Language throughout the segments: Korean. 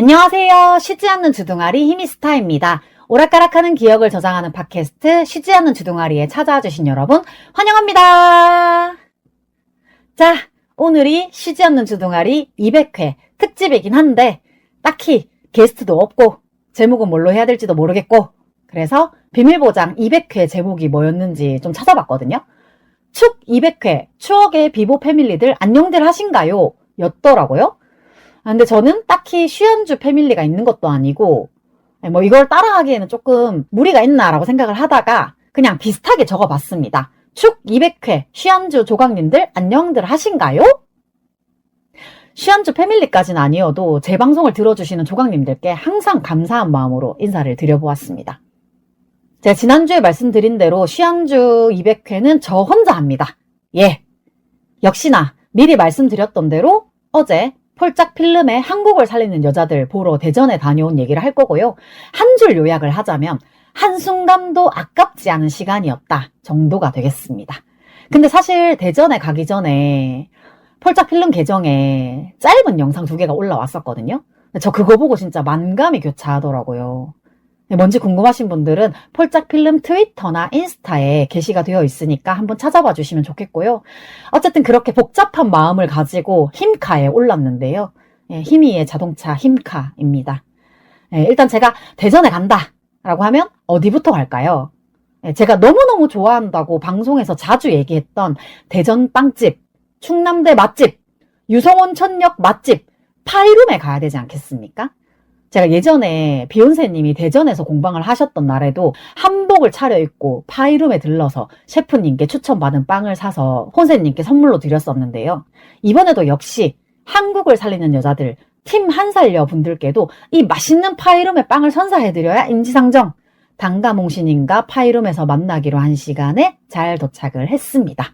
안녕하세요. 쉬지 않는 주둥아리 히미스타입니다. 오락가락하는 기억을 저장하는 팟캐스트 쉬지 않는 주둥아리에 찾아와 주신 여러분 환영합니다. 자, 오늘이 쉬지 않는 주둥아리 200회 특집이긴 한데 딱히 게스트도 없고 제목은 뭘로 해야 될지도 모르겠고 그래서 비밀보장 200회 제목이 뭐였는지 좀 찾아봤거든요. 축 200회 추억의 비보 패밀리들 안녕들 하신가요? 였더라고요. 근데 저는 딱히 쉬안주 패밀리가 있는 것도 아니고 뭐 이걸 따라하기에는 조금 무리가 있나라고 생각을 하다가 그냥 비슷하게 적어봤습니다. 축 200회 쉬안주 조각님들 안녕들 하신가요? 쉬안주 패밀리까지는 아니어도 제 방송을 들어주시는 조각님들께 항상 감사한 마음으로 인사를 드려보았습니다. 제가 지난주에 말씀드린 대로 쉬안주 200회는 저 혼자 합니다. 예, 역시나 미리 말씀드렸던 대로 어제 폴짝 필름의 한국을 살리는 여자들 보러 대전에 다녀온 얘기를 할 거고요. 한 줄 요약을 하자면 한순간도 아깝지 않은 시간이었다 정도가 되겠습니다. 근데 사실 대전에 가기 전에 폴짝 필름 계정에 짧은 영상 2개가 올라왔었거든요. 저 그거 보고 진짜 만감이 교차하더라고요. 뭔지 궁금하신 분들은 폴짝 필름 트위터나 인스타에 게시가 되어 있으니까 한번 찾아봐 주시면 좋겠고요. 어쨌든 그렇게 복잡한 마음을 가지고 힘카에 올랐는데요. 히미의 자동차 힘카입니다. 일단 제가 대전에 간다 라고 하면 어디부터 갈까요? 제가 너무너무 좋아한다고 방송에서 자주 얘기했던 대전 빵집, 충남대 맛집, 유성온천역 맛집, 파이룸에 가야 되지 않겠습니까? 제가 예전에 비욘세님이 대전에서 공방을 하셨던 날에도 한복을 차려입고 파이룸에 들러서 셰프님께 추천받은 빵을 사서 혼세님께 선물로 드렸었는데요. 이번에도 역시 한국을 살리는 여자들 팀 한살녀 분들께도 이 맛있는 파이룸의 빵을 선사해드려야 인지상정. 단가몽신님과 파이룸에서 만나기로 한 시간에 잘 도착을 했습니다.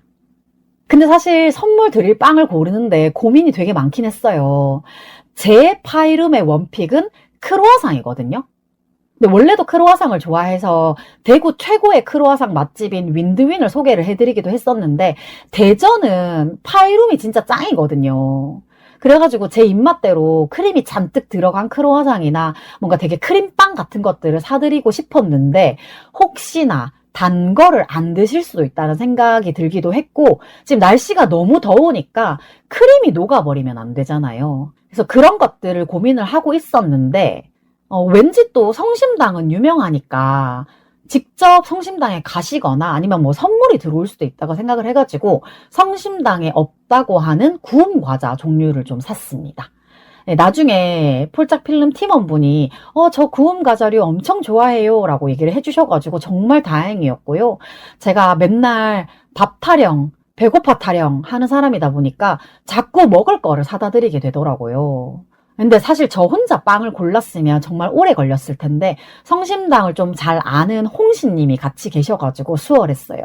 근데 사실 선물 드릴 빵을 고르는데 고민이 되게 많긴 했어요. 제 파이룸의 원픽은 크로와상이거든요. 근데 원래도 크로와상을 좋아해서 대구 최고의 크로와상 맛집인 윈드윈을 소개를 해드리기도 했었는데 대전은 파이룸이 진짜 짱이거든요. 그래가지고 제 입맛대로 크림이 잔뜩 들어간 크로와상이나 뭔가 되게 크림빵 같은 것들을 사드리고 싶었는데 혹시나 단 거를 안 드실 수도 있다는 생각이 들기도 했고 지금 날씨가 너무 더우니까 크림이 녹아버리면 안 되잖아요. 그래서 그런 것들을 고민을 하고 있었는데 왠지 또 성심당은 유명하니까 직접 성심당에 가시거나 아니면 뭐 선물이 들어올 수도 있다고 생각을 해가지고 성심당에 없다고 하는 구움 과자 종류를 좀 샀습니다. 네, 나중에 폴짝 필름 팀원분이 저 구움 과자류 엄청 좋아해요 라고 얘기를 해주셔가지고 정말 다행이었고요. 제가 맨날 밥 타령, 배고파 타령 하는 사람이다 보니까 자꾸 먹을 거를 사다 드리게 되더라고요. 근데 사실 저 혼자 빵을 골랐으면 정말 오래 걸렸을 텐데 성심당을 좀 잘 아는 홍시님이 같이 계셔가지고 수월했어요.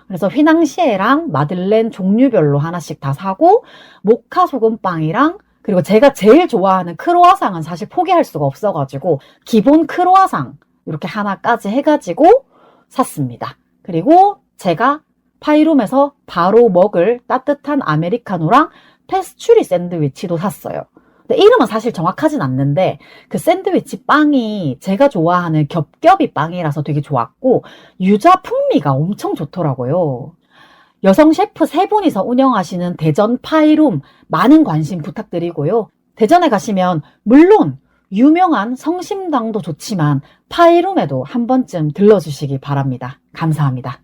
그래서 휘낭시에랑 마들렌 종류별로 하나씩 다 사고 모카 소금빵이랑 그리고 제가 제일 좋아하는 크로와상은 사실 포기할 수가 없어가지고 기본 크로와상 이렇게 하나까지 해가지고 샀습니다. 그리고 제가 파이룸에서 바로 먹을 따뜻한 아메리카노랑 페스츄리 샌드위치도 샀어요. 근데 이름은 사실 정확하진 않는데 그 샌드위치 빵이 제가 좋아하는 겹겹이 빵이라서 되게 좋았고 유자 풍미가 엄청 좋더라고요. 여성 셰프 3분이서 운영하시는 대전 파이룸 많은 관심 부탁드리고요. 대전에 가시면 물론 유명한 성심당도 좋지만 파이룸에도 한 번쯤 들러주시기 바랍니다. 감사합니다.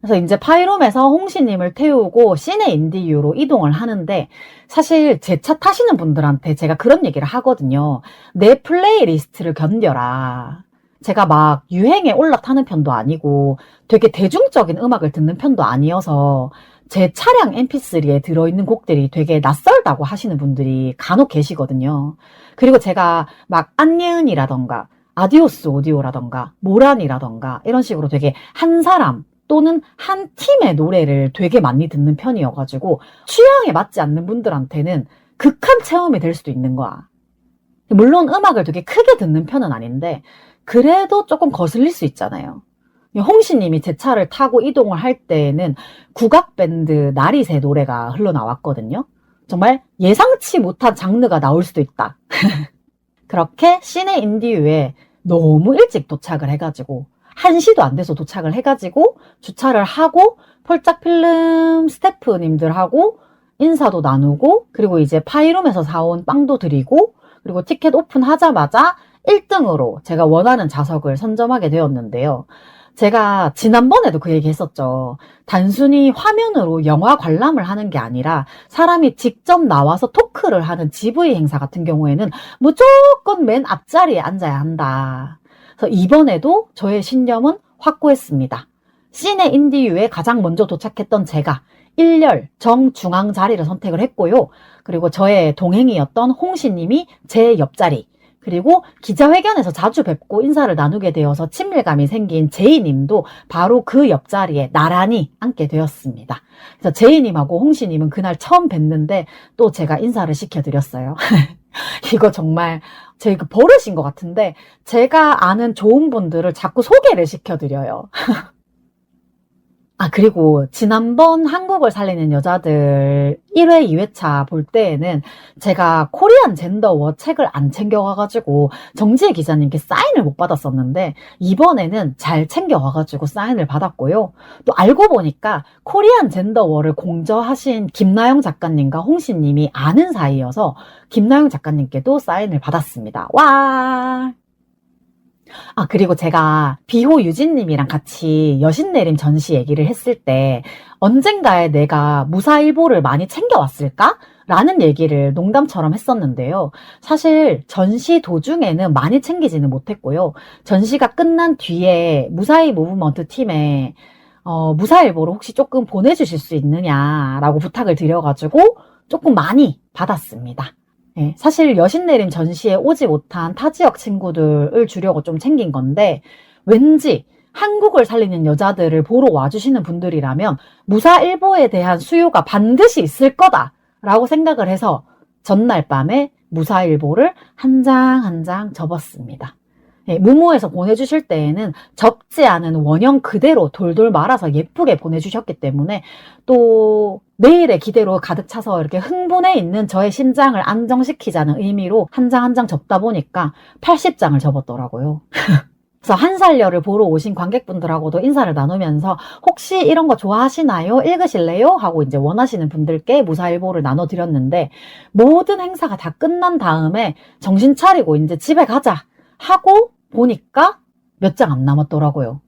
그래서 이제 파이룸에서 홍시님을 태우고 시내 인디유로 이동을 하는데 사실 제 차 타시는 분들한테 제가 그런 얘기를 하거든요. 내 플레이리스트를 견뎌라. 제가 막 유행에 올라타는 편도 아니고 되게 대중적인 음악을 듣는 편도 아니어서 제 차량 mp3에 들어있는 곡들이 되게 낯설다고 하시는 분들이 간혹 계시거든요. 그리고 제가 막 안예은이라던가 아디오스 오디오라던가 모란이라던가 이런 식으로 되게 한 사람 또는 한 팀의 노래를 되게 많이 듣는 편이어가지고 취향에 맞지 않는 분들한테는 극한 체험이 될 수도 있는 거야. 물론 음악을 되게 크게 듣는 편은 아닌데 그래도 조금 거슬릴 수 있잖아요. 홍시님이 제 차를 타고 이동을 할 때에는 국악밴드 나리새 노래가 흘러나왔거든요. 정말 예상치 못한 장르가 나올 수도 있다. 그렇게 시내 인디유에 너무 일찍 도착을 해가지고 1시도 안 돼서 도착을 해가지고 주차를 하고 폴짝필름 스태프님들하고 인사도 나누고 그리고 이제 파이룸에서 사온 빵도 드리고 그리고 티켓 오픈하자마자 1등으로 제가 원하는 좌석을 선점하게 되었는데요. 제가 지난번에도 그 얘기 했었죠. 단순히 화면으로 영화 관람을 하는 게 아니라 사람이 직접 나와서 토크를 하는 GV 행사 같은 경우에는 무조건 맨 앞자리에 앉아야 한다. 그래서 이번에도 저의 신념은 확고했습니다. 시내 인디유에 가장 먼저 도착했던 제가 1열 정중앙 자리를 선택을 했고요. 그리고 저의 동행이었던 홍시님이 제 옆자리, 그리고 기자회견에서 자주 뵙고 인사를 나누게 되어서 친밀감이 생긴 제이님도 바로 그 옆자리에 나란히 앉게 되었습니다. 그래서 제이님하고 홍시님은 그날 처음 뵀는데 또 제가 인사를 시켜드렸어요. 이거 정말 제 그 버릇인 것 같은데 제가 아는 좋은 분들을 자꾸 소개를 시켜드려요. 그리고 지난번 한국을 살리는 여자들 1회, 2회차 볼 때에는 제가 코리안 젠더워 책을 안 챙겨와가지고 정지혜 기자님께 사인을 못 받았었는데 이번에는 잘 챙겨와가지고 사인을 받았고요. 또 알고 보니까 코리안 젠더워를 공저하신 김나영 작가님과 홍시님이 아는 사이여서 김나영 작가님께도 사인을 받았습니다. 와! 그리고 제가 비호 유진님이랑 같이 여신내림 전시 얘기를 했을 때 언젠가에 내가 무사일보를 많이 챙겨왔을까? 라는 얘기를 농담처럼 했었는데요. 사실 전시 도중에는 많이 챙기지는 못했고요. 전시가 끝난 뒤에 무사히 무브먼트 팀에 무사일보를 혹시 조금 보내주실 수 있느냐라고 부탁을 드려가지고 조금 많이 받았습니다. 네, 사실 여신내림 전시에 오지 못한 타 지역 친구들을 주려고 좀 챙긴 건데 왠지 한국을 살리는 여자들을 보러 와주시는 분들이라면 무사일보에 대한 수요가 반드시 있을 거다라고 생각을 해서 전날 밤에 무사일보를 한 장 한 장 접었습니다. 네, 무모에서 보내주실 때에는 접지 않은 원형 그대로 돌돌 말아서 예쁘게 보내주셨기 때문에 또 내일의 기대로 가득 차서 이렇게 흥분해 있는 저의 심장을 안정시키자는 의미로 한 장 한 장 접다 보니까 80장을 접었더라고요. 그래서 한살려를 보러 오신 관객분들하고도 인사를 나누면서 혹시 이런 거 좋아하시나요? 읽으실래요? 하고 이제 원하시는 분들께 무사일보를 나눠드렸는데 모든 행사가 다 끝난 다음에 정신 차리고 이제 집에 가자 하고 보니까 몇 장 안 남았더라고요.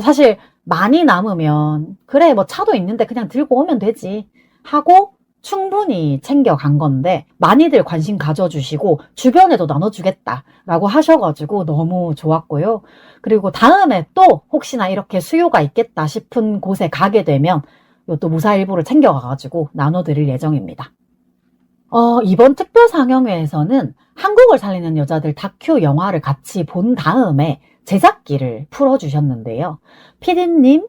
사실 많이 남으면 그래 뭐 차도 있는데 그냥 들고 오면 되지 하고 충분히 챙겨간 건데 많이들 관심 가져주시고 주변에도 나눠주겠다라고 하셔가지고 너무 좋았고요. 그리고 다음에 또 혹시나 이렇게 수요가 있겠다 싶은 곳에 가게 되면 또 무사일보를 챙겨가가지고 나눠드릴 예정입니다. 이번 특별 상영회에서는 한국을 살리는 여자들 다큐 영화를 같이 본 다음에 제작기를 풀어주셨는데요. PD님,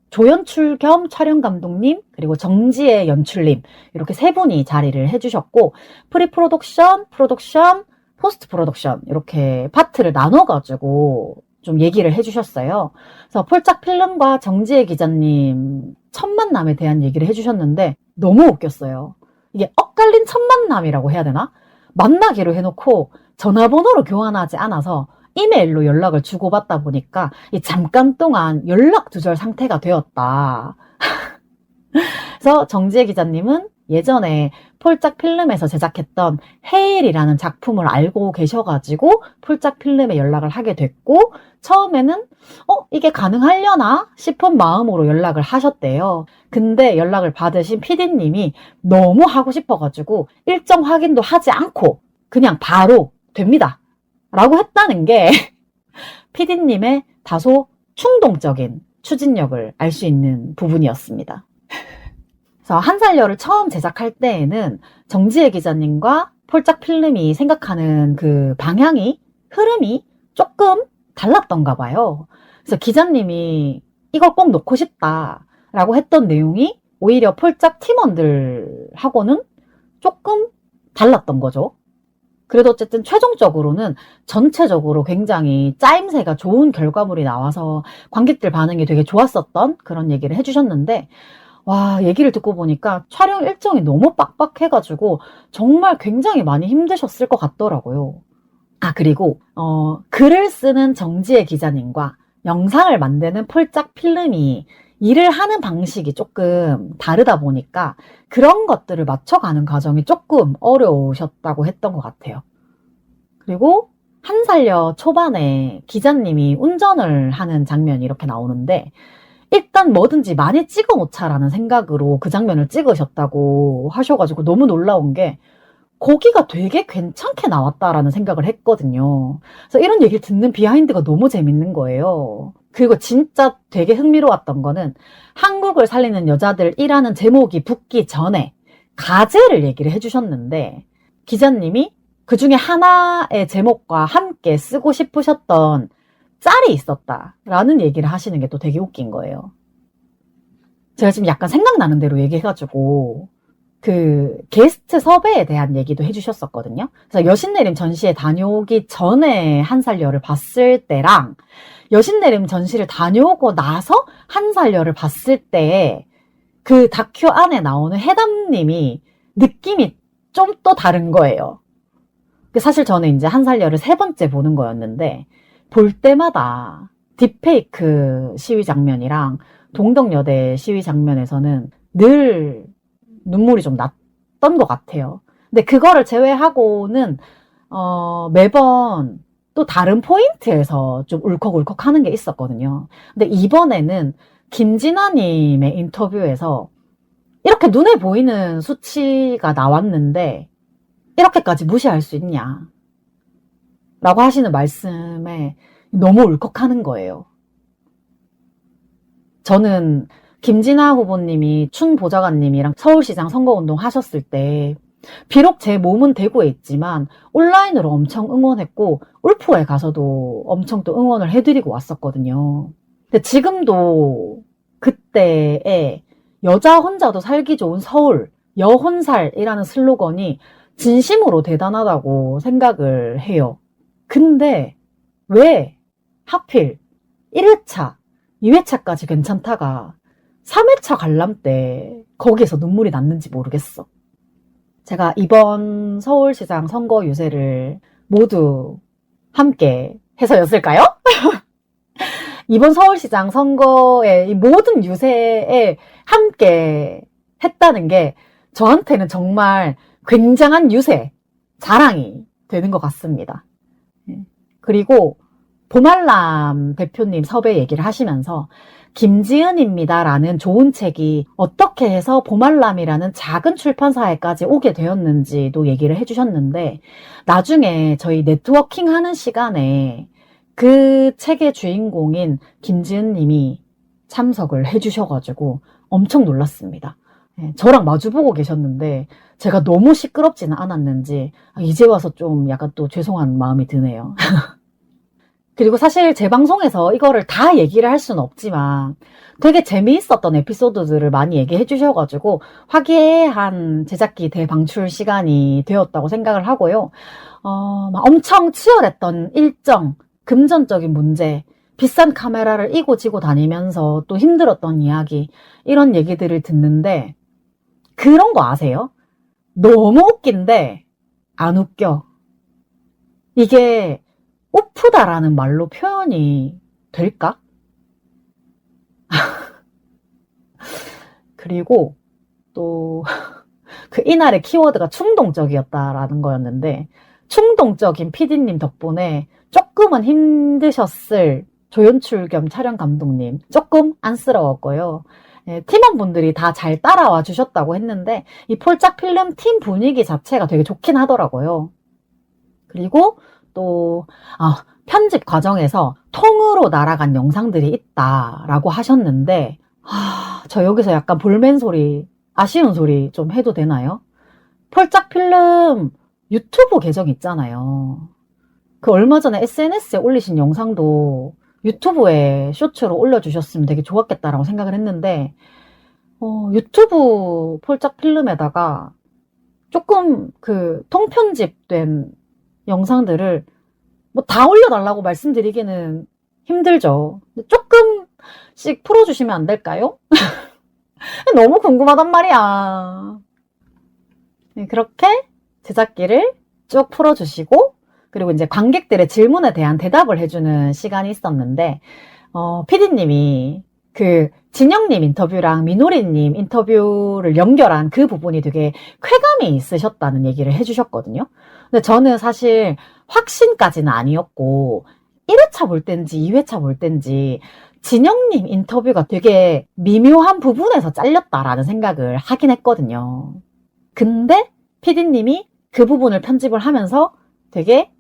조연출 겸 촬영감독님, 그리고 정지혜 연출님 이렇게 세 분이 자리를 해주셨고 프리프로덕션, 프로덕션, 포스트 프로덕션 이렇게 파트를 나눠가지고 좀 얘기를 해주셨어요. 그래서 폴짝필름과 정지혜 기자님 첫 만남에 대한 얘기를 해주셨는데 너무 웃겼어요. 이게 엇갈린 첫 만남이라고 해야 되나? 만나기로 해놓고 전화번호로 교환하지 않아서 이메일로 연락을 주고받다 보니까 잠깐 동안 연락 두절 상태가 되었다. 그래서 정지혜 기자님은 예전에 폴짝필름에서 제작했던 헤일이라는 작품을 알고 계셔가지고 폴짝필름에 연락을 하게 됐고 처음에는 이게 가능하려나 싶은 마음으로 연락을 하셨대요. 근데 연락을 받으신 PD님이 너무 하고 싶어가지고 일정 확인도 하지 않고 그냥 바로 됩니다 라고 했다는 게 PD님의 다소 충동적인 추진력을 알 수 있는 부분이었습니다. 그래서 한살려를 처음 제작할 때에는 정지혜 기자님과 폴짝필름이 생각하는 그 방향이 흐름이 조금 달랐던가 봐요. 그래서 기자님이 이걸 꼭 넣고 싶다라고 했던 내용이 오히려 폴짝 팀원들하고는 조금 달랐던 거죠. 그래도 어쨌든 최종적으로는 전체적으로 굉장히 짜임새가 좋은 결과물이 나와서 관객들 반응이 되게 좋았었던 그런 얘기를 해주셨는데 와, 얘기를 듣고 보니까 촬영 일정이 너무 빡빡해가지고 정말 굉장히 많이 힘드셨을 것 같더라고요. 그리고 글을 쓰는 정지혜 기자님과 영상을 만드는 폴짝 필름이 일을 하는 방식이 조금 다르다 보니까 그런 것들을 맞춰가는 과정이 조금 어려우셨다고 했던 것 같아요. 그리고 한 살여 초반에 기자님이 운전을 하는 장면이 이렇게 나오는데 일단 뭐든지 많이 찍어 놓자라는 생각으로 그 장면을 찍으셨다고 하셔가지고 너무 놀라운 게 거기가 되게 괜찮게 나왔다라는 생각을 했거든요. 그래서 이런 얘기를 듣는 비하인드가 너무 재밌는 거예요. 그리고 진짜 되게 흥미로웠던 거는 한국을 살리는 여자들이라는 제목이 붙기 전에 가제를 얘기를 해주셨는데 기자님이 그 중에 하나의 제목과 함께 쓰고 싶으셨던 짤이 있었다라는 얘기를 하시는 게 또 되게 웃긴 거예요. 제가 지금 약간 생각나는 대로 얘기해가지고 그 게스트 섭외에 대한 얘기도 해주셨었거든요. 그래서 여신내림 전시에 다녀오기 전에 한살여를 봤을 때랑 여신내림 전시를 다녀오고 나서 한살여를 봤을 때 그 다큐 안에 나오는 해담님이 느낌이 좀 또 다른 거예요. 사실 저는 이제 한살여를 3번째 보는 거였는데 볼 때마다 딥페이크 시위 장면이랑 동덕여대 시위 장면에서는 늘 눈물이 좀 났던 것 같아요. 근데 그거를 제외하고는 매번 또 다른 포인트에서 좀 울컥울컥 하는 게 있었거든요. 근데 이번에는 김진아님의 인터뷰에서 이렇게 눈에 보이는 수치가 나왔는데 이렇게까지 무시할 수 있냐 라고 하시는 말씀에 너무 울컥하는 거예요. 저는 김진아 후보님이 춘 보좌관님이랑 서울시장 선거운동 하셨을 때 비록 제 몸은 대구에 있지만 온라인으로 엄청 응원했고 울프에 가서도 엄청 또 응원을 해드리고 왔었거든요. 근데 지금도 그때의 여자 혼자도 살기 좋은 서울, 여혼살이라는 슬로건이 진심으로 대단하다고 생각을 해요. 근데 왜 하필 1회차, 2회차까지 괜찮다가 3회차 관람 때 거기에서 눈물이 났는지 모르겠어. 제가 이번 서울시장 선거 유세를 모두 함께 해서였을까요? 이번 서울시장 선거의 이 모든 유세에 함께 했다는 게 저한테는 정말 굉장한 유세, 자랑이 되는 것 같습니다. 그리고 보말람 대표님 섭외 얘기를 하시면서 김지은입니다라는 좋은 책이 어떻게 해서 보말람이라는 작은 출판사에까지 오게 되었는지도 얘기를 해주셨는데 나중에 저희 네트워킹 하는 시간에 그 책의 주인공인 김지은님이 참석을 해주셔가지고 엄청 놀랐습니다. 저랑 마주보고 계셨는데 제가 너무 시끄럽지는 않았는지 이제 와서 좀 약간 또 죄송한 마음이 드네요. 그리고 사실 제 방송에서 이거를 다 얘기를 할 수는 없지만 되게 재미있었던 에피소드들을 많이 얘기해 주셔가지고 화기애애한 제작기 대방출 시간이 되었다고 생각을 하고요. 막 엄청 치열했던 일정, 금전적인 문제, 비싼 카메라를 이고 지고 다니면서 또 힘들었던 이야기 이런 얘기들을 듣는데 그런 거 아세요? 너무 웃긴데 안 웃겨. 이게 우프다라는 말로 표현이 될까? 그리고 또 그 이날의 키워드가 충동적이었다라는 거였는데 충동적인 PD님 덕분에 조금은 힘드셨을 조연출 겸 촬영 감독님 조금 안쓰러웠고요. 팀원분들이 다 잘 따라와 주셨다고 했는데 이 폴짝 필름 팀 분위기 자체가 되게 좋긴 하더라고요. 그리고 또 편집 과정에서 통으로 날아간 영상들이 있다라고 하셨는데 저 여기서 약간 볼멘 소리, 아쉬운 소리 좀 해도 되나요? 폴짝 필름 유튜브 계정 있잖아요. 그 얼마 전에 SNS에 올리신 영상도 유튜브에 쇼츠로 올려주셨으면 되게 좋았겠다라고 생각을 했는데 유튜브 폴짝 필름에다가 조금 그 통편집된 영상들을 뭐 다 올려달라고 말씀드리기는 힘들죠. 조금씩 풀어주시면 안 될까요? 너무 궁금하단 말이야. 그렇게 제작기를 쭉 풀어주시고 그리고 이제 관객들의 질문에 대한 대답을 해주는 시간이 있었는데, PD님이 그 진영님 인터뷰랑 민호리님 인터뷰를 연결한 그 부분이 되게 쾌감이 있으셨다는 얘기를 해주셨거든요. 근데 저는 사실 확신까지는 아니었고, 1회차 볼 땐지 2회차 볼 땐지 진영님 인터뷰가 되게 미묘한 부분에서 잘렸다라는 생각을 하긴 했거든요. 근데 PD님이 그 부분을 편집을 하면서 되게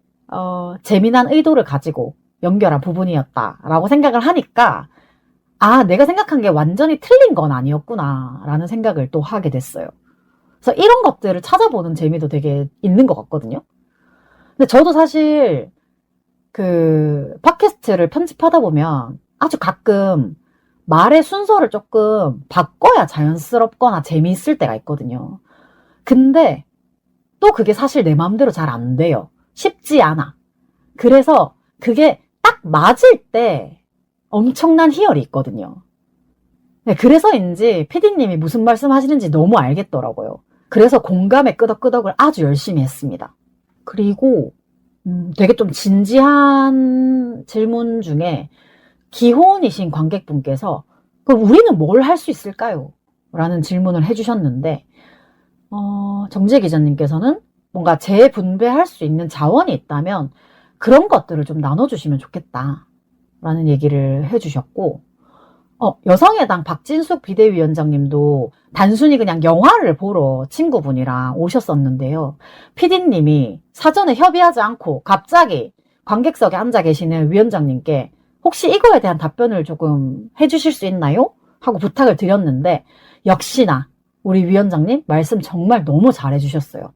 재미난 의도를 가지고 연결한 부분이었다라고 생각을 하니까 아, 내가 생각한 게 완전히 틀린 건 아니었구나 라는 생각을 또 하게 됐어요. 그래서 이런 것들을 찾아보는 재미도 되게 있는 것 같거든요. 근데 저도 사실 그 팟캐스트를 편집하다 보면 아주 가끔 말의 순서를 조금 바꿔야 자연스럽거나 재미있을 때가 있거든요. 근데 또 그게 사실 내 마음대로 잘 안 돼요. 쉽지 않아. 그래서 그게 딱 맞을 때 엄청난 희열이 있거든요. 네, 그래서인지 PD님이 무슨 말씀 하시는지 너무 알겠더라고요. 그래서 공감의 끄덕끄덕을 아주 열심히 했습니다. 그리고 되게 좀 진지한 질문 중에 기혼이신 관객분께서 그럼 우리는 뭘 할 수 있을까요? 라는 질문을 해주셨는데 정재 기자님께서는 뭔가 재분배할 수 있는 자원이 있다면 그런 것들을 좀 나눠주시면 좋겠다 라는 얘기를 해주셨고 여성의당 박진숙 비대위원장님도 단순히 그냥 영화를 보러 친구분이랑 오셨었는데요. PD님이 사전에 협의하지 않고 갑자기 관객석에 앉아 계시는 위원장님께 혹시 이거에 대한 답변을 조금 해주실 수 있나요? 하고 부탁을 드렸는데 역시나 우리 위원장님 말씀 정말 너무 잘해주셨어요.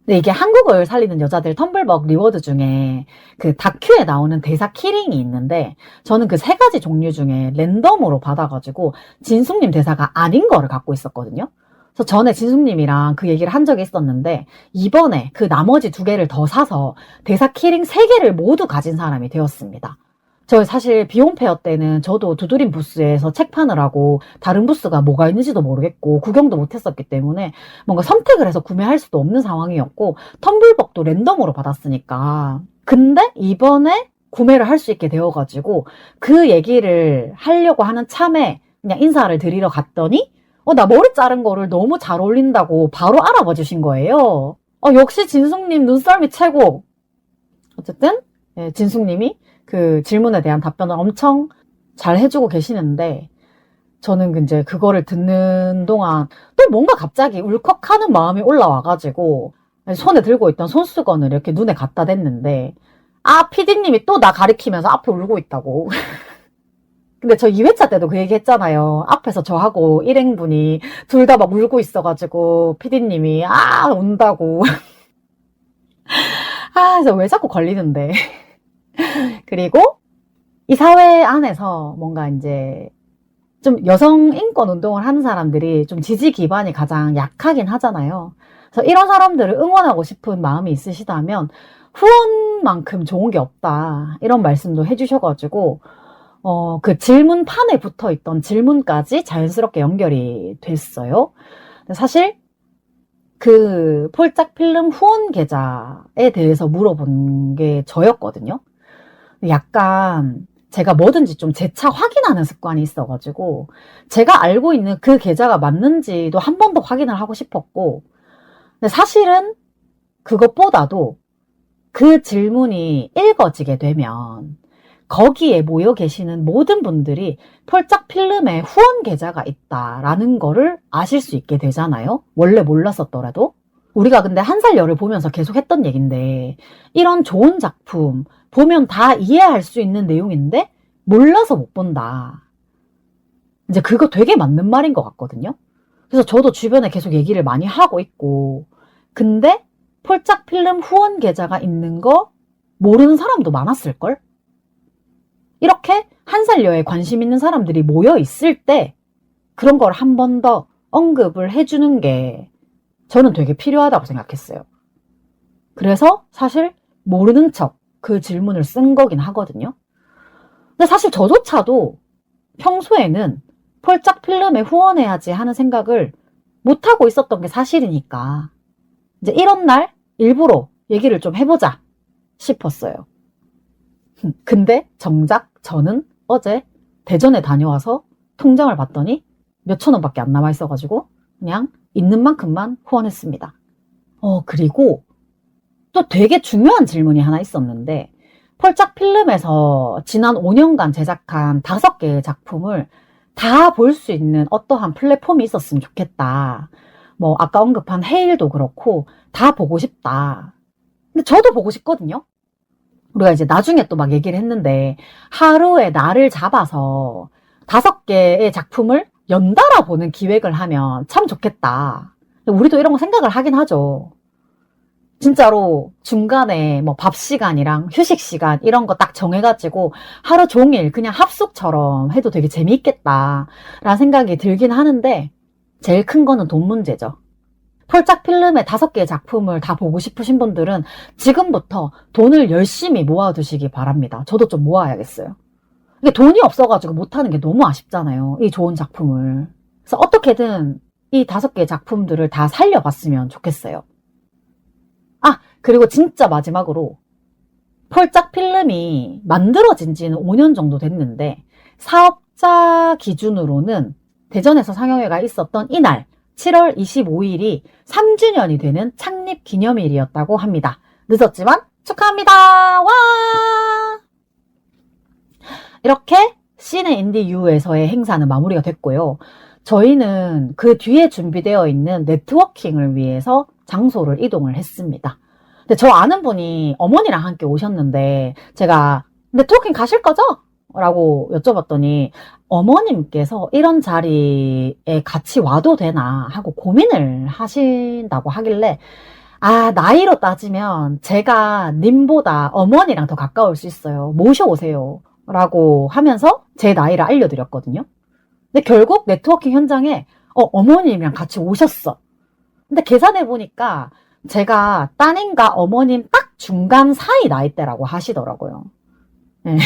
근데 이게 한국어를 살리는 여자들 텀블벅 리워드 중에 그 다큐에 나오는 대사 키링이 있는데 저는 그 3가지 종류 중에 랜덤으로 받아가지고 진숙님 대사가 아닌 거를 갖고 있었거든요. 그래서 전에 진숙님이랑 그 얘기를 한 적이 있었는데 이번에 그 나머지 2개를 더 사서 대사 키링 3개를 모두 가진 사람이 되었습니다. 저 사실 비용페어 때는 저도 두드림 부스에서 책 파느라고 다른 부스가 뭐가 있는지도 모르겠고 구경도 못했었기 때문에 뭔가 선택을 해서 구매할 수도 없는 상황이었고 텀블벅도 랜덤으로 받았으니까 근데 이번에 구매를 할 수 있게 되어가지고 그 얘기를 하려고 하는 참에 그냥 인사를 드리러 갔더니 나 머리 자른 거를 너무 잘 어울린다고 바로 알아봐 주신 거예요. 역시 진숙님 눈썰미 최고. 어쨌든 진숙님이 그 질문에 대한 답변을 엄청 잘 해주고 계시는데 저는 이제 그거를 듣는 동안 또 뭔가 갑자기 울컥하는 마음이 올라와가지고 손에 들고 있던 손수건을 이렇게 눈에 갖다 댔는데 PD님이 또 나 가리키면서 앞에 울고 있다고. 근데 저 2회차 때도 그 얘기 했잖아요. 앞에서 저하고 일행분이 둘 다 막 울고 있어가지고 PD님이 운다고. 그래서 왜 자꾸 걸리는데. 그리고 이 사회 안에서 뭔가 이제 좀 여성 인권 운동을 하는 사람들이 좀 지지 기반이 가장 약하긴 하잖아요. 그래서 이런 사람들을 응원하고 싶은 마음이 있으시다면 후원만큼 좋은 게 없다. 이런 말씀도 해주셔가지고 그 질문판에 붙어있던 질문까지 자연스럽게 연결이 됐어요. 사실 그 폴짝 필름 후원 계좌에 대해서 물어본 게 저였거든요. 약간 제가 뭐든지 좀 재차 확인하는 습관이 있어가지고 제가 알고 있는 그 계좌가 맞는지도 한 번 더 확인을 하고 싶었고 근데 사실은 그것보다도 그 질문이 읽어지게 되면 거기에 모여 계시는 모든 분들이 폴짝 필름에 후원 계좌가 있다라는 거를 아실 수 있게 되잖아요. 원래 몰랐었더라도. 우리가 근데 한살열을 보면서 계속 했던 얘기인데 이런 좋은 작품 보면 다 이해할 수 있는 내용인데 몰라서 못 본다. 이제 그거 되게 맞는 말인 것 같거든요. 그래서 저도 주변에 계속 얘기를 많이 하고 있고 근데 폴짝 필름 후원 계좌가 있는 거 모르는 사람도 많았을걸? 이렇게 한살여에 관심 있는 사람들이 모여 있을 때 그런 걸 한 번 더 언급을 해주는 게 저는 되게 필요하다고 생각했어요. 그래서 사실 모르는 척 그 질문을 쓴 거긴 하거든요. 근데 사실 저조차도 평소에는 폴짝 필름에 후원해야지 하는 생각을 못하고 있었던 게 사실이니까 이제 이런 날 일부러 얘기를 좀 해보자 싶었어요. 근데 정작 저는 어제 대전에 다녀와서 통장을 봤더니 몇천 원밖에 안 남아 있어가지고 그냥 있는 만큼만 후원했습니다. 그리고 또 되게 중요한 질문이 하나 있었는데, 펄짝 필름에서 지난 5년간 제작한 5개의 작품을 다 볼 수 있는 어떠한 플랫폼이 있었으면 좋겠다. 뭐 아까 언급한 헤일도 그렇고 다 보고 싶다. 근데 저도 보고 싶거든요. 우리가 이제 나중에 또 막 얘기를 했는데, 하루에 날을 잡아서 5개의 작품을 연달아 보는 기획을 하면 참 좋겠다. 우리도 이런 거 생각을 하긴 하죠. 진짜로 중간에 뭐 밥 시간이랑 휴식 시간 이런 거 딱 정해가지고 하루 종일 그냥 합숙처럼 해도 되게 재미있겠다 라는 생각이 들긴 하는데, 제일 큰 거는 돈 문제죠. 펄짝 필름의 5개의 작품을 다 보고 싶으신 분들은 지금부터 돈을 열심히 모아두시기 바랍니다. 저도 좀 모아야겠어요. 이게 돈이 없어가지고 못하는 게 너무 아쉽잖아요. 이 좋은 작품을. 그래서 어떻게든 이 5개의 작품들을 다 살려봤으면 좋겠어요. 그리고 진짜 마지막으로, 펄짝 필름이 만들어진 지는 5년 정도 됐는데 사업자 기준으로는 대전에서 상영회가 있었던 이날 7월 25일이 3주년이 되는 창립 기념일이었다고 합니다. 늦었지만 축하합니다. 와! 이렇게 시네 인디 U에서의 행사는 마무리가 됐고요. 저희는 그 뒤에 준비되어 있는 네트워킹을 위해서 장소를 이동을 했습니다. 근데 저 아는 분이 어머니랑 함께 오셨는데, 제가 네트워킹 가실 거죠? 라고 여쭤봤더니 어머님께서 이런 자리에 같이 와도 되나 하고 고민을 하신다고 하길래, 나이로 따지면 제가 님보다 어머니랑 더 가까울 수 있어요. 모셔오세요. 라고 하면서 제 나이를 알려드렸거든요. 근데 결국 네트워킹 현장에 어머님이랑 같이 오셨어. 근데 계산해보니까 제가 따님과 어머님 딱 중간 사이 나이대라고 하시더라고요. 네.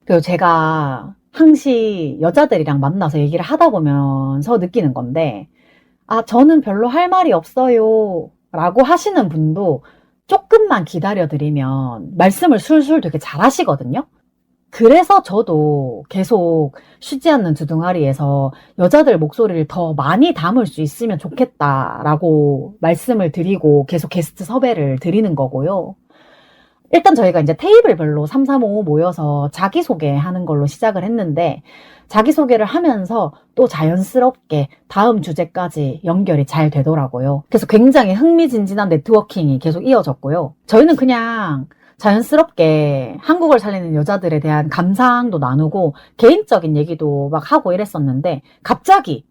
그리고 제가 항시 여자들이랑 만나서 얘기를 하다 보면서 느끼는 건데, 저는 별로 할 말이 없어요 라고 하시는 분도 조금만 기다려드리면 말씀을 술술 되게 잘 하시거든요. 그래서 저도 계속 쉬지 않는 두둥아리에서 여자들 목소리를 더 많이 담을 수 있으면 좋겠다라고 말씀을 드리고 계속 게스트 섭외를 드리는 거고요. 일단 저희가 이제 테이블별로 3, 4, 5 모여서 자기소개하는 걸로 시작을 했는데, 자기소개를 하면서 또 자연스럽게 다음 주제까지 연결이 잘 되더라고요. 그래서 굉장히 흥미진진한 네트워킹이 계속 이어졌고요. 저희는 그냥 자연스럽게 한국을 살리는 여자들에 대한 감상도 나누고 개인적인 얘기도 막 하고 이랬었는데, 갑자기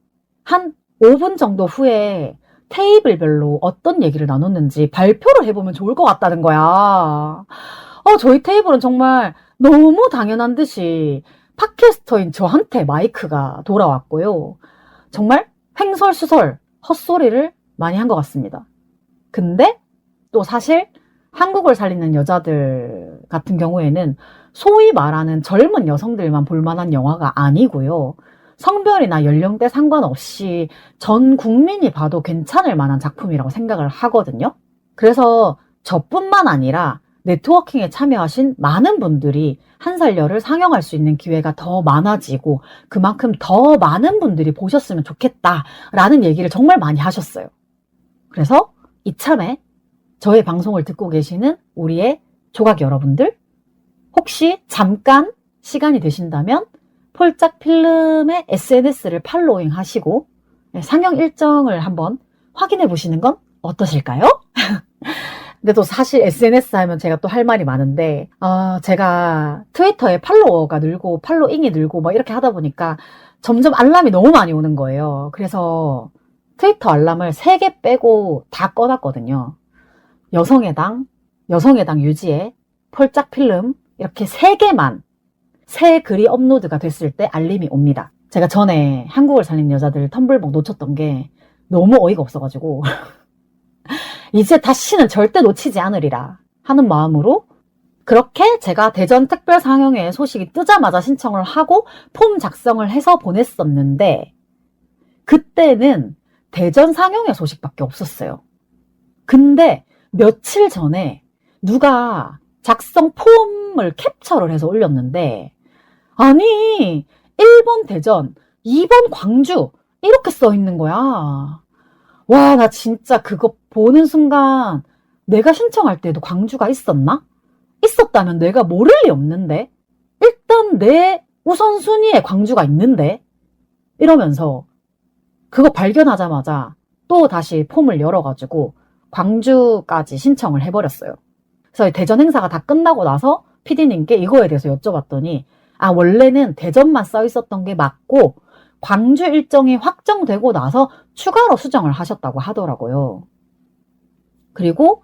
한 5분 정도 후에 테이블별로 어떤 얘기를 나눴는지 발표를 해보면 좋을 것 같다는 거야. 저희 테이블은 정말 너무 당연한 듯이 팟캐스터인 저한테 마이크가 돌아왔고요. 정말 횡설수설 헛소리를 많이 한 것 같습니다. 근데 또 사실 한국을 살리는 여자들 같은 경우에는 소위 말하는 젊은 여성들만 볼만한 영화가 아니고요. 성별이나 연령대 상관없이 전 국민이 봐도 괜찮을 만한 작품이라고 생각을 하거든요. 그래서 저뿐만 아니라 네트워킹에 참여하신 많은 분들이 한살열을 상영할 수 있는 기회가 더 많아지고 그만큼 더 많은 분들이 보셨으면 좋겠다라는 얘기를 정말 많이 하셨어요. 그래서 이참에 저의 방송을 듣고 계시는 우리의 조각 여러분들, 혹시 잠깐 시간이 되신다면 펄짝 필름의 SNS를 팔로잉 하시고 상영 일정을 한번 확인해 보시는 건 어떠실까요? 근데 또 사실 SNS 하면 제가 또 할 말이 많은데, 제가 트위터에 팔로워가 늘고 팔로잉이 늘고 막 이렇게 하다 보니까 점점 알람이 너무 많이 오는 거예요. 그래서 트위터 알람을 3개 빼고 다 꺼놨거든요. 여성의당 유지의 펄짝 필름 이렇게 3개만 새 글이 업로드가 됐을 때 알림이 옵니다. 제가 전에 한국을 살리는 여자들 텀블벅 놓쳤던 게 너무 어이가 없어가지고 이제 다시는 절대 놓치지 않으리라 하는 마음으로 그렇게 제가 대전 특별 상영회 소식이 뜨자마자 신청을 하고 폼 작성을 해서 보냈었는데, 그때는 대전 상영회 소식밖에 없었어요. 근데 며칠 전에 누가 작성 폼을 캡처를 해서 올렸는데, 아니 1번 대전, 2번 광주 이렇게 써 있는 거야. 와, 나 진짜 그거 보는 순간 내가 신청할 때도 광주가 있었나? 있었다면 내가 모를 리 없는데? 일단 내 우선순위에 광주가 있는데? 이러면서 그거 발견하자마자 또 다시 폼을 열어가지고 광주까지 신청을 해버렸어요. 그래서 대전 행사가 다 끝나고 나서 PD님께 이거에 대해서 여쭤봤더니, 아, 원래는 대전만 써 있었던 게 맞고 광주 일정이 확정되고 나서 추가로 수정을 하셨다고 하더라고요. 그리고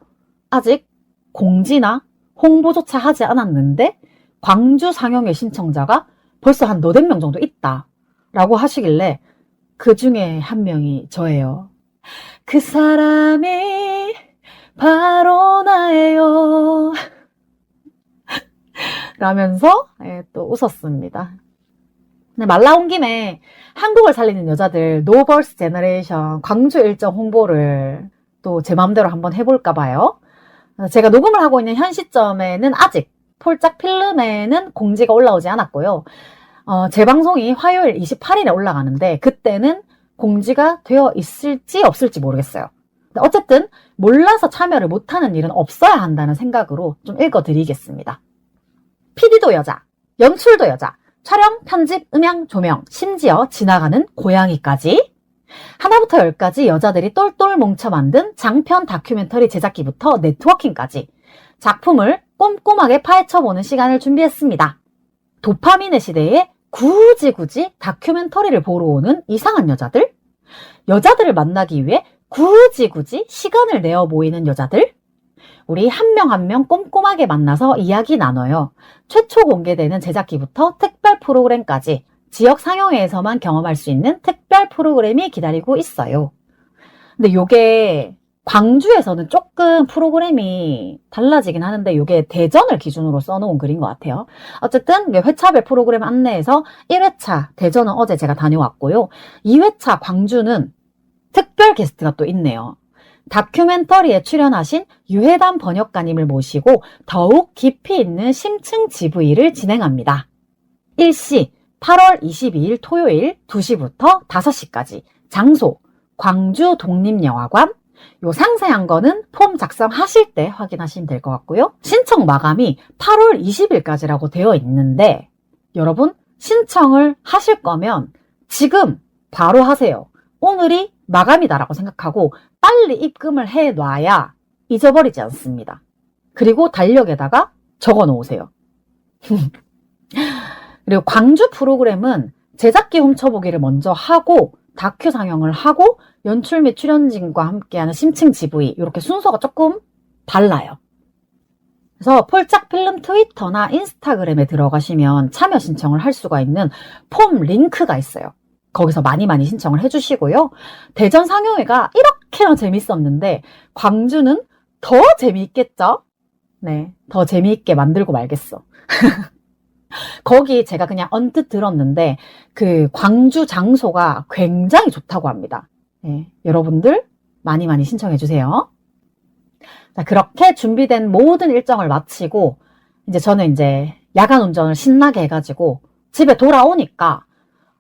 아직 공지나 홍보조차 하지 않았는데 광주 상영회 신청자가 벌써 한 너댓 명 정도 있다 라고 하시길래 그 중에 한 명이 저예요. 그 사람이 바로 나예요 라면서 또 웃었습니다. 근데 말 나온 김에 한국을 살리는 여자들 노버스 제너레이션 광주 일정 홍보를 또 제 마음대로 한번 해볼까 봐요. 제가 녹음을 하고 있는 현 시점에는 아직 폴짝 필름에는 공지가 올라오지 않았고요. 제 방송이 화요일 28일에 올라가는데 그때는 공지가 되어 있을지 없을지 모르겠어요. 어쨌든 몰라서 참여를 못하는 일은 없어야 한다는 생각으로 좀 읽어드리겠습니다. PD도 여자, 연출도 여자, 촬영, 편집, 음향, 조명, 심지어 지나가는 고양이까지 하나부터 열까지 여자들이 똘똘 뭉쳐 만든 장편 다큐멘터리 제작기부터 네트워킹까지 작품을 꼼꼼하게 파헤쳐보는 시간을 준비했습니다. 도파민의 시대에 굳이 다큐멘터리를 보러 오는 이상한 여자들? 여자들을 만나기 위해 굳이 시간을 내어 보이는 여자들? 우리 한 명 한 명 꼼꼼하게 만나서 이야기 나눠요. 최초 공개되는 제작기부터 특별 프로그램까지 지역 상영회에서만 경험할 수 있는 특별 프로그램이 기다리고 있어요. 근데 요게 광주에서는 조금 프로그램이 달라지긴 하는데 이게 대전을 기준으로 써놓은 글인 것 같아요. 어쨌든 회차별 프로그램 안내에서 1회차 대전은 어제 제가 다녀왔고요. 2회차 광주는 특별 게스트가 또 있네요. 다큐멘터리에 출연하신 유해담 번역가님을 모시고 더욱 깊이 있는 심층 GV를 진행합니다. 일시 8월 22일 토요일 2시부터 5시까지 장소 광주 독립영화관. 요 상세한 거는 폼 작성하실 때 확인하시면 될 것 같고요. 신청 마감이 8월 20일까지라고 되어 있는데 여러분 신청을 하실 거면 지금 바로 하세요. 오늘이 마감이다라고 생각하고 빨리 입금을 해놔야 잊어버리지 않습니다. 그리고 달력에다가 적어 놓으세요. 그리고 광주 프로그램은 제작기 훔쳐보기를 먼저 하고 다큐 상영을 하고 연출 및 출연진과 함께하는 심층 GV 이렇게 순서가 조금 달라요. 그래서 폴짝 필름 트위터나 인스타그램에 들어가시면 참여 신청을 할 수가 있는 폼 링크가 있어요. 거기서 많이 신청을 해주시고요. 대전 상영회가 이렇게나 재밌었는데 광주는 더 재미있겠죠? 네, 더 재미있게 만들고 말겠어. 거기 제가 그냥 언뜻 들었는데 그 광주 장소가 굉장히 좋다고 합니다. 네, 여러분들 많이 신청해 주세요. 자, 그렇게 준비된 모든 일정을 마치고 저는 야간 운전을 신나게 해가지고 집에 돌아오니까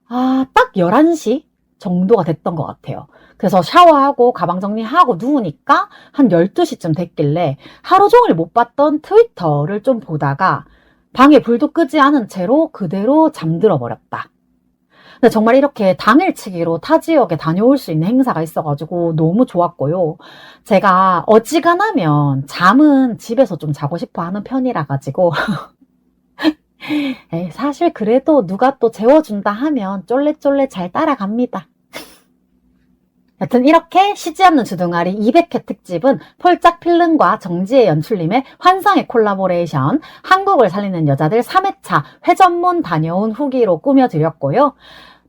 딱 11시 정도가 됐던 것 같아요. 그래서 샤워하고 가방 정리하고 누우니까 한 12시쯤 됐길래 하루 종일 못 봤던 트위터를 좀 보다가 방에 불도 끄지 않은 채로 그대로 잠들어 버렸다. 근데 정말 이렇게 당일치기로 타 지역에 다녀올 수 있는 행사가 있어가지고 너무 좋았고요. 제가 어지간하면 잠은 집에서 좀 자고 싶어 하는 편이라 가지고 사실 그래도 누가 또 재워준다 하면 쫄래쫄래 잘 따라갑니다. 여튼 이렇게 쉬지 않는 주둥아리 200회 특집은 폴짝 필름과 정지혜 연출님의 환상의 콜라보레이션 한국을 살리는 여자들 3회차 회전문 다녀온 후기로 꾸며드렸고요.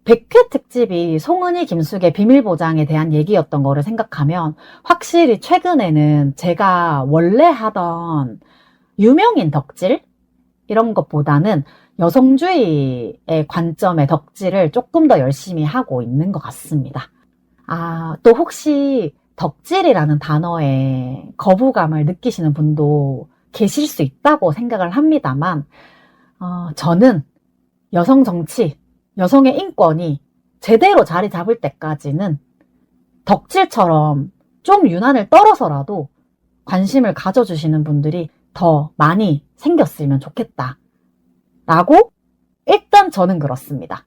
100회 특집이 송은이 김숙의 비밀보장에 대한 얘기였던 거를 생각하면 확실히 최근에는 제가 원래 하던 유명인 덕질? 이런 것보다는 여성주의의 관점의 덕질을 조금 더 열심히 하고 있는 것 같습니다. 또 혹시 덕질이라는 단어에 거부감을 느끼시는 분도 계실 수 있다고 생각을 합니다만, 저는 여성 정치, 여성의 인권이 제대로 자리 잡을 때까지는 덕질처럼 좀 유난을 떨어서라도 관심을 가져주시는 분들이 더 많이 생겼으면 좋겠다. 라고 일단 저는 그렇습니다.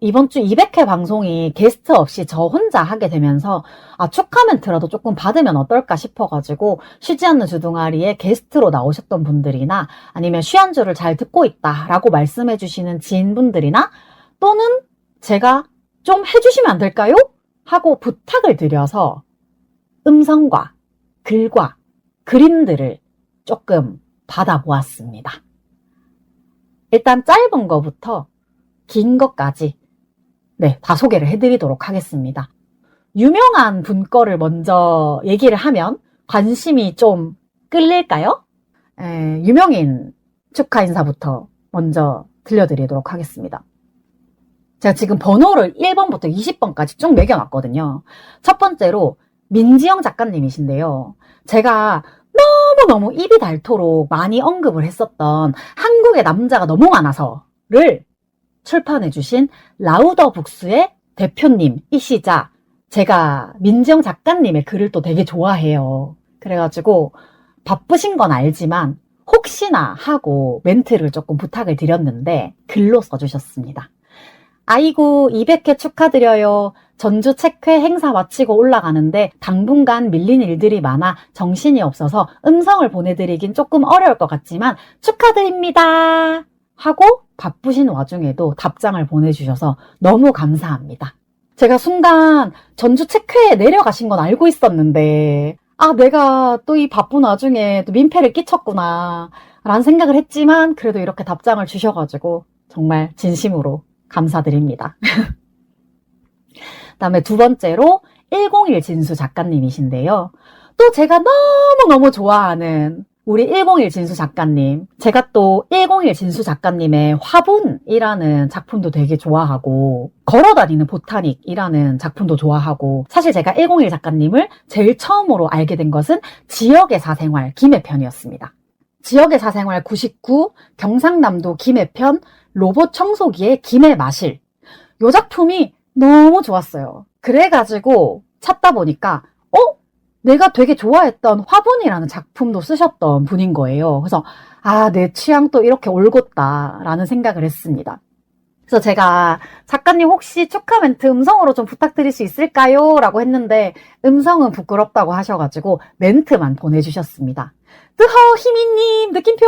이번 주 200회 방송이 게스트 없이 저 혼자 하게 되면서 축하 멘트라도 조금 받으면 어떨까 싶어가지고 쉬지 않는 주둥아리에 게스트로 나오셨던 분들이나 아니면 쉬한주를 잘 듣고 있다라고 말씀해주시는 지인분들이나 또는 제가 좀 해주시면 안 될까요? 하고 부탁을 드려서 음성과 글과 그림들을 조금 받아보았습니다. 일단 짧은 거부터 긴 것까지 다 소개를 해드리도록 하겠습니다. 유명한 분 거를 먼저 얘기를 하면 관심이 좀 끌릴까요? 유명인 축하 인사부터 먼저 들려드리도록 하겠습니다. 제가 지금 번호를 1번부터 20번까지 쭉 매겨놨거든요. 첫 번째로 민지영 작가님이신데요. 제가 너무너무 입이 닳도록 많이 언급을 했었던 한국의 남자가 너무 많아서를 출판해주신 라우더 북스의 대표님이시자 제가 민지영 작가님의 글을 또 되게 좋아해요. 그래가지고 바쁘신 건 알지만 혹시나 하고 멘트를 조금 부탁을 드렸는데 글로 써주셨습니다. 아이고 200회 축하드려요. 전주 책회 행사 마치고 올라가는데 당분간 밀린 일들이 많아 정신이 없어서 음성을 보내드리긴 조금 어려울 것 같지만 축하드립니다. 하고 바쁘신 와중에도 답장을 보내주셔서 너무 감사합니다. 제가 순간 전주 책회에 내려가신 건 알고 있었는데 내가 또 이 바쁜 와중에 또 민폐를 끼쳤구나 라는 생각을 했지만 그래도 이렇게 답장을 주셔가지고 정말 진심으로 감사드립니다. 그다음에 두 번째로 101 진수 작가님이신데요. 또 제가 너무너무 좋아하는 우리 101 진수 작가님. 제가 또 101 진수 작가님의 화분이라는 작품도 되게 좋아하고 걸어다니는 보타닉이라는 작품도 좋아하고 사실 제가 101 작가님을 제일 처음으로 알게 된 것은 지역의 사생활 김해편이었습니다. 지역의 사생활 99, 경상남도 김해편, 로봇 청소기의 김해 마실. 요 작품이 너무 좋았어요. 그래가지고 찾다 보니까 내가 되게 좋아했던 화분이라는 작품도 쓰셨던 분인 거예요. 그래서 내 취향 또 이렇게 올곧다 라는 생각을 했습니다. 그래서 제가 작가님 혹시 축하 멘트 음성으로 좀 부탁드릴 수 있을까요? 라고 했는데 음성은 부끄럽다고 하셔가지고 멘트만 보내주셨습니다. 뜨허 희미님 느낌표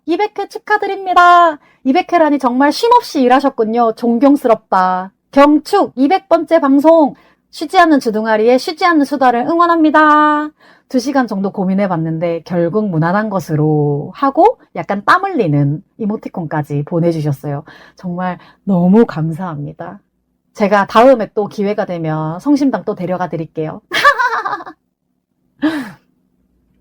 200회 축하드립니다. 200회라니 정말 쉼없이 일하셨군요. 존경스럽다. 경축 200번째 방송 쉬지 않는 주둥아리에 쉬지 않는 수다를 응원합니다. 2시간 정도 고민해봤는데 결국 무난한 것으로 하고 약간 땀 흘리는 이모티콘까지 보내주셨어요. 정말 너무 감사합니다. 제가 다음에 또 기회가 되면 성심당 또 데려가 드릴게요.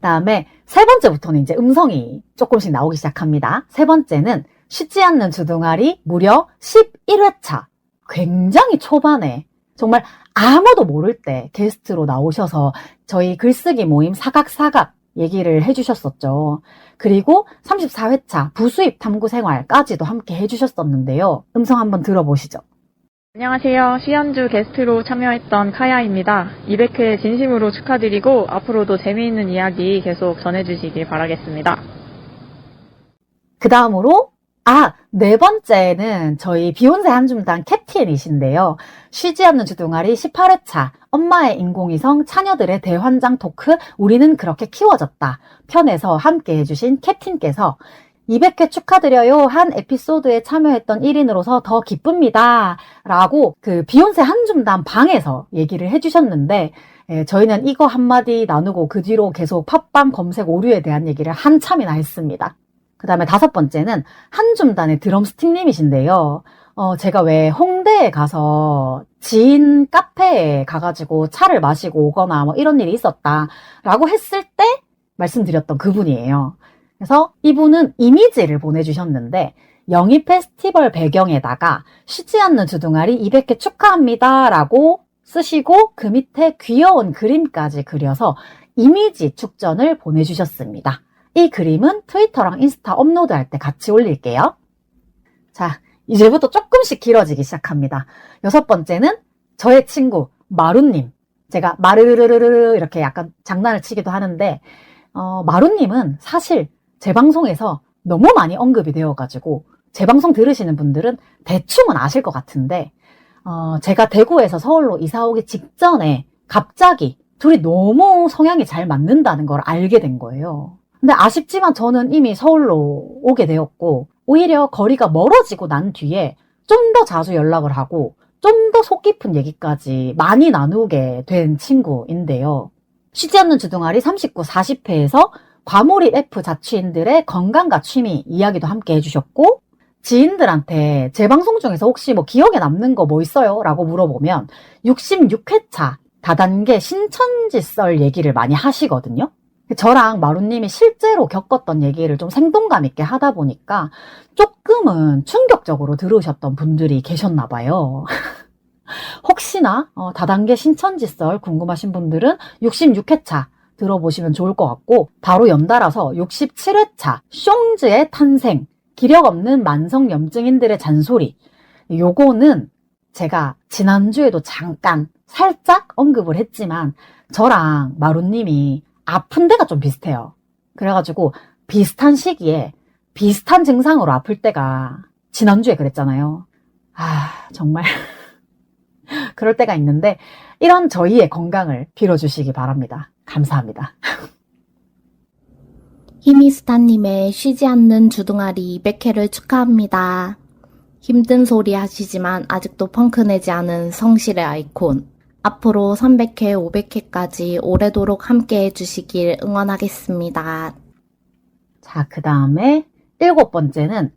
다음에 세 번째부터는 이제 음성이 조금씩 나오기 시작합니다. 세 번째는 쉬지 않는 주둥아리 무려 11회차. 굉장히 초반에 정말 아무도 모를 때 게스트로 나오셔서 저희 글쓰기 모임 사각사각 얘기를 해주셨었죠. 그리고 34회차 부수입 탐구 생활까지도 함께 해주셨었는데요. 음성 한번 들어보시죠. 안녕하세요. 쉬한주 게스트로 참여했던 카야입니다. 200회 진심으로 축하드리고 앞으로도 재미있는 이야기 계속 전해주시길 바라겠습니다. 그 다음으로 네 번째는 저희 비욘세 한줌당 캡틴이신데요. 쉬지 않는 주둥아리 18회차 엄마의 인공위성 차녀들의 대환장 토크 우리는 그렇게 키워졌다 편에서 함께 해주신 캡틴께서 200회 축하드려요 한 에피소드에 참여했던 1인으로서 더 기쁩니다 라고 그 비욘세 한줌단 방에서 얘기를 해주셨는데 저희는 이거 한마디 나누고 그 뒤로 계속 팟빵 검색 오류에 대한 얘기를 한참이나 했습니다. 그 다음에 다섯 번째는 한줌단의 드럼스틱님이신데요. 제가 왜 홍대에 가서 지인 카페에 가가지고 차를 마시고 오거나 뭐 이런 일이 있었다라고 했을 때 말씀드렸던 그분이에요. 그래서 이분은 이미지를 보내주셨는데 영희 페스티벌 배경에다가 쉬지 않는 주둥아리 200회 축하합니다 라고 쓰시고 그 밑에 귀여운 그림까지 그려서 이미지 축전을 보내주셨습니다. 이 그림은 트위터랑 인스타 업로드할 때 같이 올릴게요. 자, 이제부터 조금씩 길어지기 시작합니다. 6번째는 저의 친구 마루님. 제가 마르르르르 이렇게 약간 장난을 치기도 하는데 마루님은 사실 제 방송에서 너무 많이 언급이 되어가지고 제 방송 들으시는 분들은 대충은 아실 것 같은데 제가 대구에서 서울로 이사 오기 직전에 갑자기 둘이 너무 성향이 잘 맞는다는 걸 알게 된 거예요. 근데 아쉽지만 저는 이미 서울로 오게 되었고 오히려 거리가 멀어지고 난 뒤에 좀 더 자주 연락을 하고 좀 더 속 깊은 얘기까지 많이 나누게 된 친구인데요. 쉬지 않는 주둥아리 39, 40회에서 과몰입 F 자취인들의 건강과 취미 이야기도 함께 해주셨고 지인들한테 제 방송 중에서 혹시 뭐 기억에 남는 거 뭐 있어요? 라고 물어보면 66회차 다단계 신천지썰 얘기를 많이 하시거든요. 저랑 마루님이 실제로 겪었던 얘기를 좀 생동감 있게 하다 보니까 조금은 충격적으로 들으셨던 분들이 계셨나 봐요. 혹시나 다단계 신천지썰 궁금하신 분들은 66회차 들어보시면 좋을 것 같고 바로 연달아서 67회차 숑즈의 탄생, 기력 없는 만성염증인들의 잔소리, 요거는 제가 지난주에도 잠깐 살짝 언급을 했지만 저랑 마루님이 아픈 데가 좀 비슷해요. 그래가지고 비슷한 시기에 비슷한 증상으로 아플 때가 지난주에 그랬잖아요. 정말 그럴 때가 있는데 이런 저희의 건강을 빌어주시기 바랍니다. 감사합니다. 히미스타님의 쉬지 않는 주둥아리 200회를 축하합니다. 힘든 소리 하시지만 아직도 펑크 내지 않은 성실의 아이콘. 앞으로 300회, 500회까지 오래도록 함께 해주시길 응원하겠습니다. 자, 그 다음에 7번째는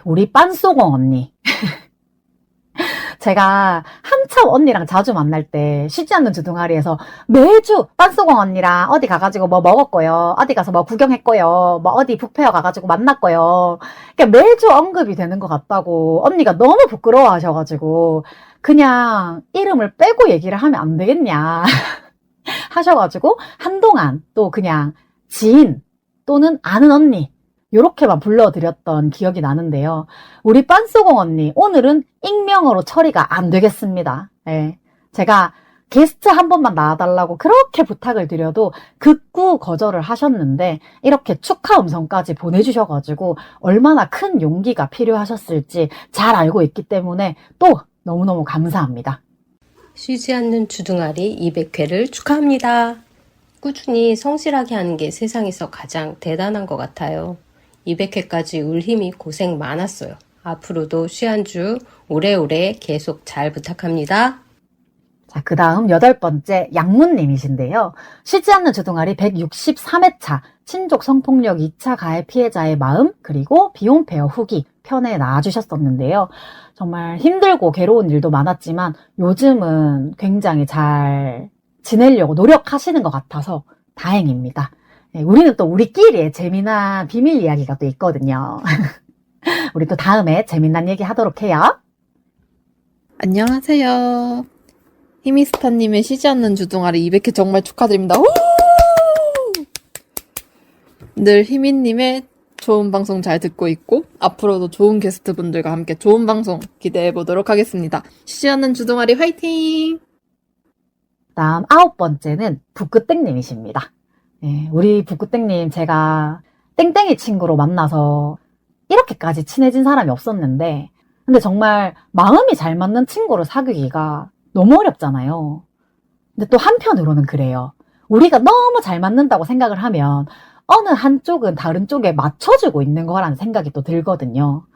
우리 빤소공 언니. 제가 한참 언니랑 자주 만날 때 쉬지 않는 주둥아리에서 매주 빤소공 언니랑 어디 가가지고 뭐 먹었고요. 어디 가서 뭐 구경했고요. 뭐 어디 북페어 가가지고 만났고요. 그러니까 매주 언급이 되는 것 같다고 언니가 너무 부끄러워 하셔가지고 그냥 이름을 빼고 얘기를 하면 안 되겠냐 하셔가지고 한동안 또 그냥 지인 또는 아는 언니 요렇게만 불러드렸던 기억이 나는데요. 우리 빤소공 언니 오늘은 익명으로 처리가 안 되겠습니다. 제가 게스트 한 번만 나와달라고 그렇게 부탁을 드려도 극구 거절을 하셨는데 이렇게 축하 음성까지 보내주셔가지고 얼마나 큰 용기가 필요하셨을지 잘 알고 있기 때문에 또 너무너무 감사합니다. 쉬지 않는 주둥아리 200회를 축하합니다. 꾸준히 성실하게 하는 게 세상에서 가장 대단한 것 같아요. 200회까지 울 힘이 고생 많았어요. 앞으로도 쉬한주 오래오래 계속 잘 부탁합니다. 자, 그 다음 8번째 양문님이신데요. 쉬지 않는 주둥아리 163회차 친족 성폭력 2차 가해 피해자의 마음 그리고 비혼페어 후기 편에 나와주셨었는데요. 정말 힘들고 괴로운 일도 많았지만 요즘은 굉장히 잘 지내려고 노력하시는 것 같아서 다행입니다. 우리는 또 우리끼리의 재미난 비밀 이야기가 또 있거든요. 우리 또 다음에 재미난 얘기 하도록 해요. 안녕하세요. 히미스타님의 쉬지 않는 주둥아리 200회 정말 축하드립니다. 우! 늘 히미님의 좋은 방송 잘 듣고 있고 앞으로도 좋은 게스트분들과 함께 좋은 방송 기대해 보도록 하겠습니다. 쉬지 않는 주둥아리 화이팅! 다음 9번째는 북구땡님이십니다. 우리 북구땡님 제가 땡땡이 친구로 만나서 이렇게까지 친해진 사람이 없었는데 근데 정말 마음이 잘 맞는 친구를 사귀기가 너무 어렵잖아요. 근데 또 한편으로는 그래요. 우리가 너무 잘 맞는다고 생각을 하면 어느 한쪽은 다른 쪽에 맞춰주고 있는 거라는 생각이 또 들거든요.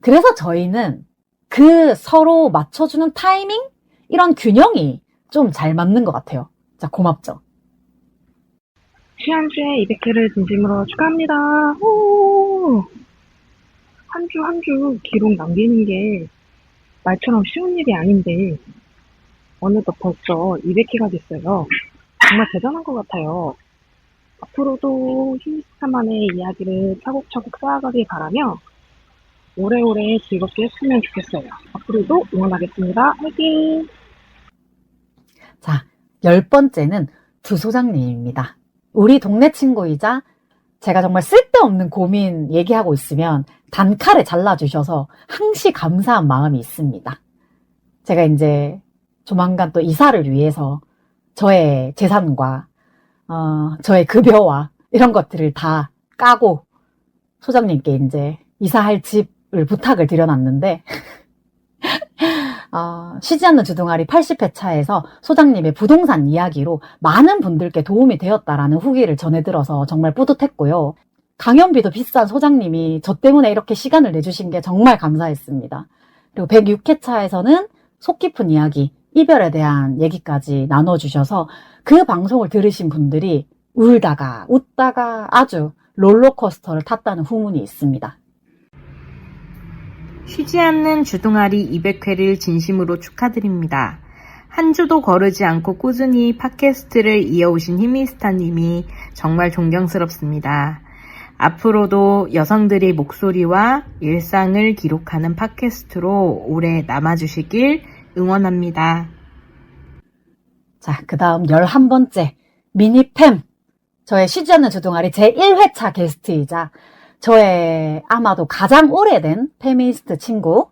그래서 저희는 그 서로 맞춰주는 타이밍? 이런 균형이 좀 잘 맞는 것 같아요. 진짜 고맙죠. 쉬한주에 200회를 진심으로 축하합니다. 호! 한 주 기록 남기는 게 말처럼 쉬운 일이 아닌데 어느덧 벌써 200회가 됐어요. 정말 대단한 것 같아요. 앞으로도 히미스타만의 이야기를 차곡차곡 쌓아가길 바라며 오래오래 즐겁게 했으면 좋겠어요. 앞으로도 응원하겠습니다. 화이팅! 자, 10번째는 두 소장님입니다. 우리 동네 친구이자 제가 정말 쓸데없는 고민 얘기하고 있으면 단칼에 잘라주셔서 항시 감사한 마음이 있습니다. 제가 이제 조만간 또 이사를 위해서 저의 재산과 저의 급여와 이런 것들을 다 까고 소장님께 이제 이사할 집을 부탁을 드려놨는데 쉬지 않는 주둥아리 80회차에서 소장님의 부동산 이야기로 많은 분들께 도움이 되었다라는 후기를 전해들어서 정말 뿌듯했고요. 강연비도 비싼 소장님이 저 때문에 이렇게 시간을 내주신 게 정말 감사했습니다. 그리고 106회차에서는 속 깊은 이야기, 이별에 대한 얘기까지 나눠주셔서 그 방송을 들으신 분들이 울다가 웃다가 아주 롤러코스터를 탔다는 후문이 있습니다. 쉬지 않는 주둥아리 200회를 진심으로 축하드립니다. 한 주도 거르지 않고 꾸준히 팟캐스트를 이어오신 히미스타님이 정말 존경스럽습니다. 앞으로도 여성들의 목소리와 일상을 기록하는 팟캐스트로 오래 남아주시길 응원합니다. 자, 그 다음 11번째 미니팸, 저의 쉬지 않는 주둥아리 제1회차 게스트이자 저의 아마도 가장 오래된 페미니스트 친구,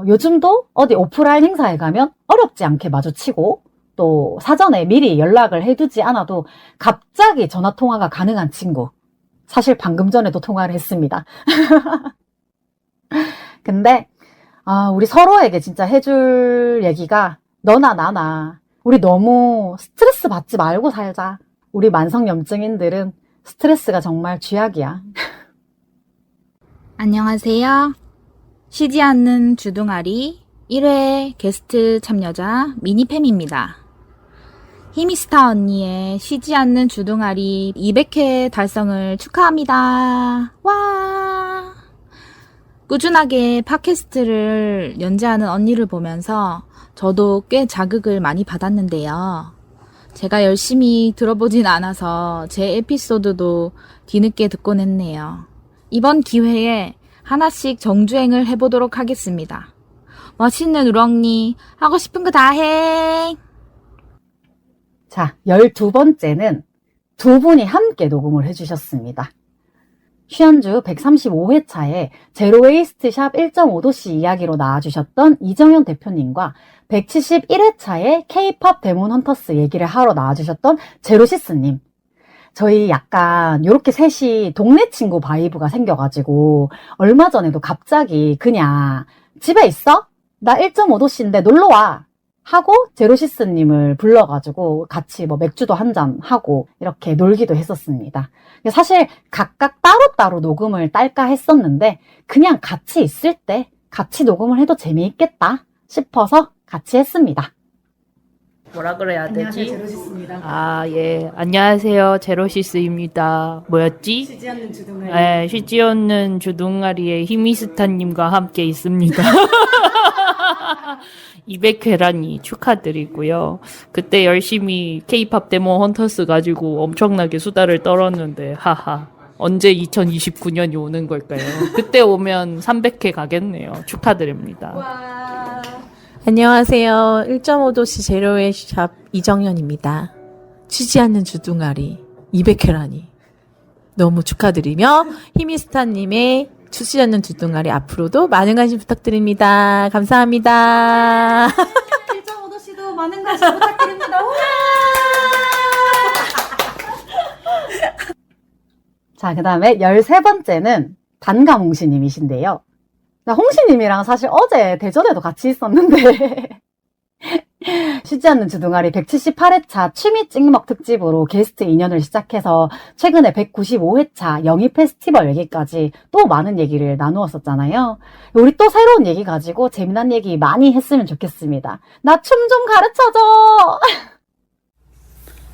요즘도 어디 오프라인 행사에 가면 어렵지 않게 마주치고 또 사전에 미리 연락을 해두지 않아도 갑자기 전화통화가 가능한 친구. 사실 방금 전에도 통화를 했습니다. 근데 우리 서로에게 진짜 해줄 얘기가 너나 나나 우리 너무 스트레스 받지 말고 살자. 우리 만성염증인들은 스트레스가 정말 쥐약이야. 안녕하세요. 쉬지 않는 주둥아리 1회 게스트 참여자 미니팸입니다. 히미스타 언니의 쉬지 않는 주둥아리 200회 달성을 축하합니다. 와! 꾸준하게 팟캐스트를 연재하는 언니를 보면서 저도 꽤 자극을 많이 받았는데요. 제가 열심히 들어보진 않아서 제 에피소드도 뒤늦게 듣곤 했네요. 이번 기회에 하나씩 정주행을 해보도록 하겠습니다. 멋있는 우렁니 하고 싶은 거 다 해. 자, 12번째는 두 분이 함께 녹음을 해주셨습니다. 쉬한주 135회차에 제로웨이스트 샵 1.5도씨 이야기로 나와주셨던 이정현 대표님과 171회차에 K-POP 데몬 헌터스 얘기를 하러 나와주셨던 제로시스님. 저희 약간 요렇게 셋이 동네 친구 바이브가 생겨가지고 얼마 전에도 갑자기 그냥 집에 있어? 나 1.5도씨인데 놀러와! 하고 제로시스님을 불러가지고 같이 뭐 맥주도 한잔 하고 이렇게 놀기도 했었습니다. 사실 각각 따로따로 녹음을 딸까 했었는데 그냥 같이 있을 때 같이 녹음을 해도 재미있겠다 싶어서 같이 했습니다. 뭐라 그래야 되지? 안녕하세요, 제로시스입니다. 예. 안녕하세요, 제로시스입니다. 뭐였지? 쉬지 않는 주둥아리. 네, 쉬지 않는 주둥아리의 히미스타님과 함께 있습니다. 200회라니 축하드리고요. 그때 열심히 K-POP 데몬 헌터스 가지고 엄청나게 수다를 떨었는데, 하하. 언제 2029년이 오는 걸까요? 그때 오면 300회 가겠네요. 축하드립니다. 안녕하세요. 1.5도씨 제로의 샵 이정현입니다. 쉬지 않는 주둥아리 200회라니 너무 축하드리며 히미스타님의 쉬지 않는 주둥아리 앞으로도 많은 관심 부탁드립니다. 감사합니다. 1.5도씨도 많은 관심 부탁드립니다. 자, 그 다음에 13번째는 단감홍시님이신데요. 홍시님이랑 사실 어제 대전에도 같이 있었는데 쉬지 않는 주둥아리 178회차 취미 찍먹 특집으로 게스트 인연을 시작해서 최근에 195회차 영희 페스티벌 얘기까지 또 많은 얘기를 나누었었잖아요. 우리 또 새로운 얘기 가지고 재미난 얘기 많이 했으면 좋겠습니다. 나 춤 좀 가르쳐줘.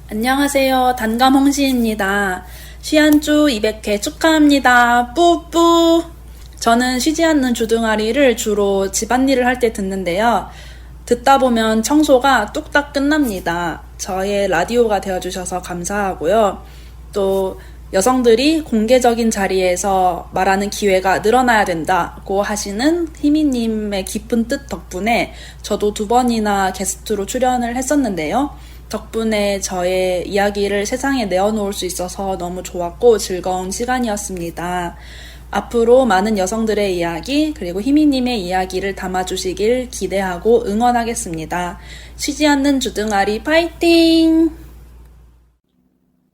안녕하세요. 단감홍시입니다. 쉬한주 200회 축하합니다. 뿌뿌. 저는 쉬지 않는 주둥아리를 주로 집안일을 할 때 듣는데요. 듣다 보면 청소가 뚝딱 끝납니다. 저의 라디오가 되어주셔서 감사하고요. 또 여성들이 공개적인 자리에서 말하는 기회가 늘어나야 된다고 하시는 희미님의 깊은 뜻 덕분에 저도 2번이나 게스트로 출연을 했었는데요. 덕분에 저의 이야기를 세상에 내어놓을 수 있어서 너무 좋았고 즐거운 시간이었습니다. 앞으로 많은 여성들의 이야기 그리고 희미님의 이야기를 담아주시길 기대하고 응원하겠습니다. 쉬지 않는 주둥아리 파이팅!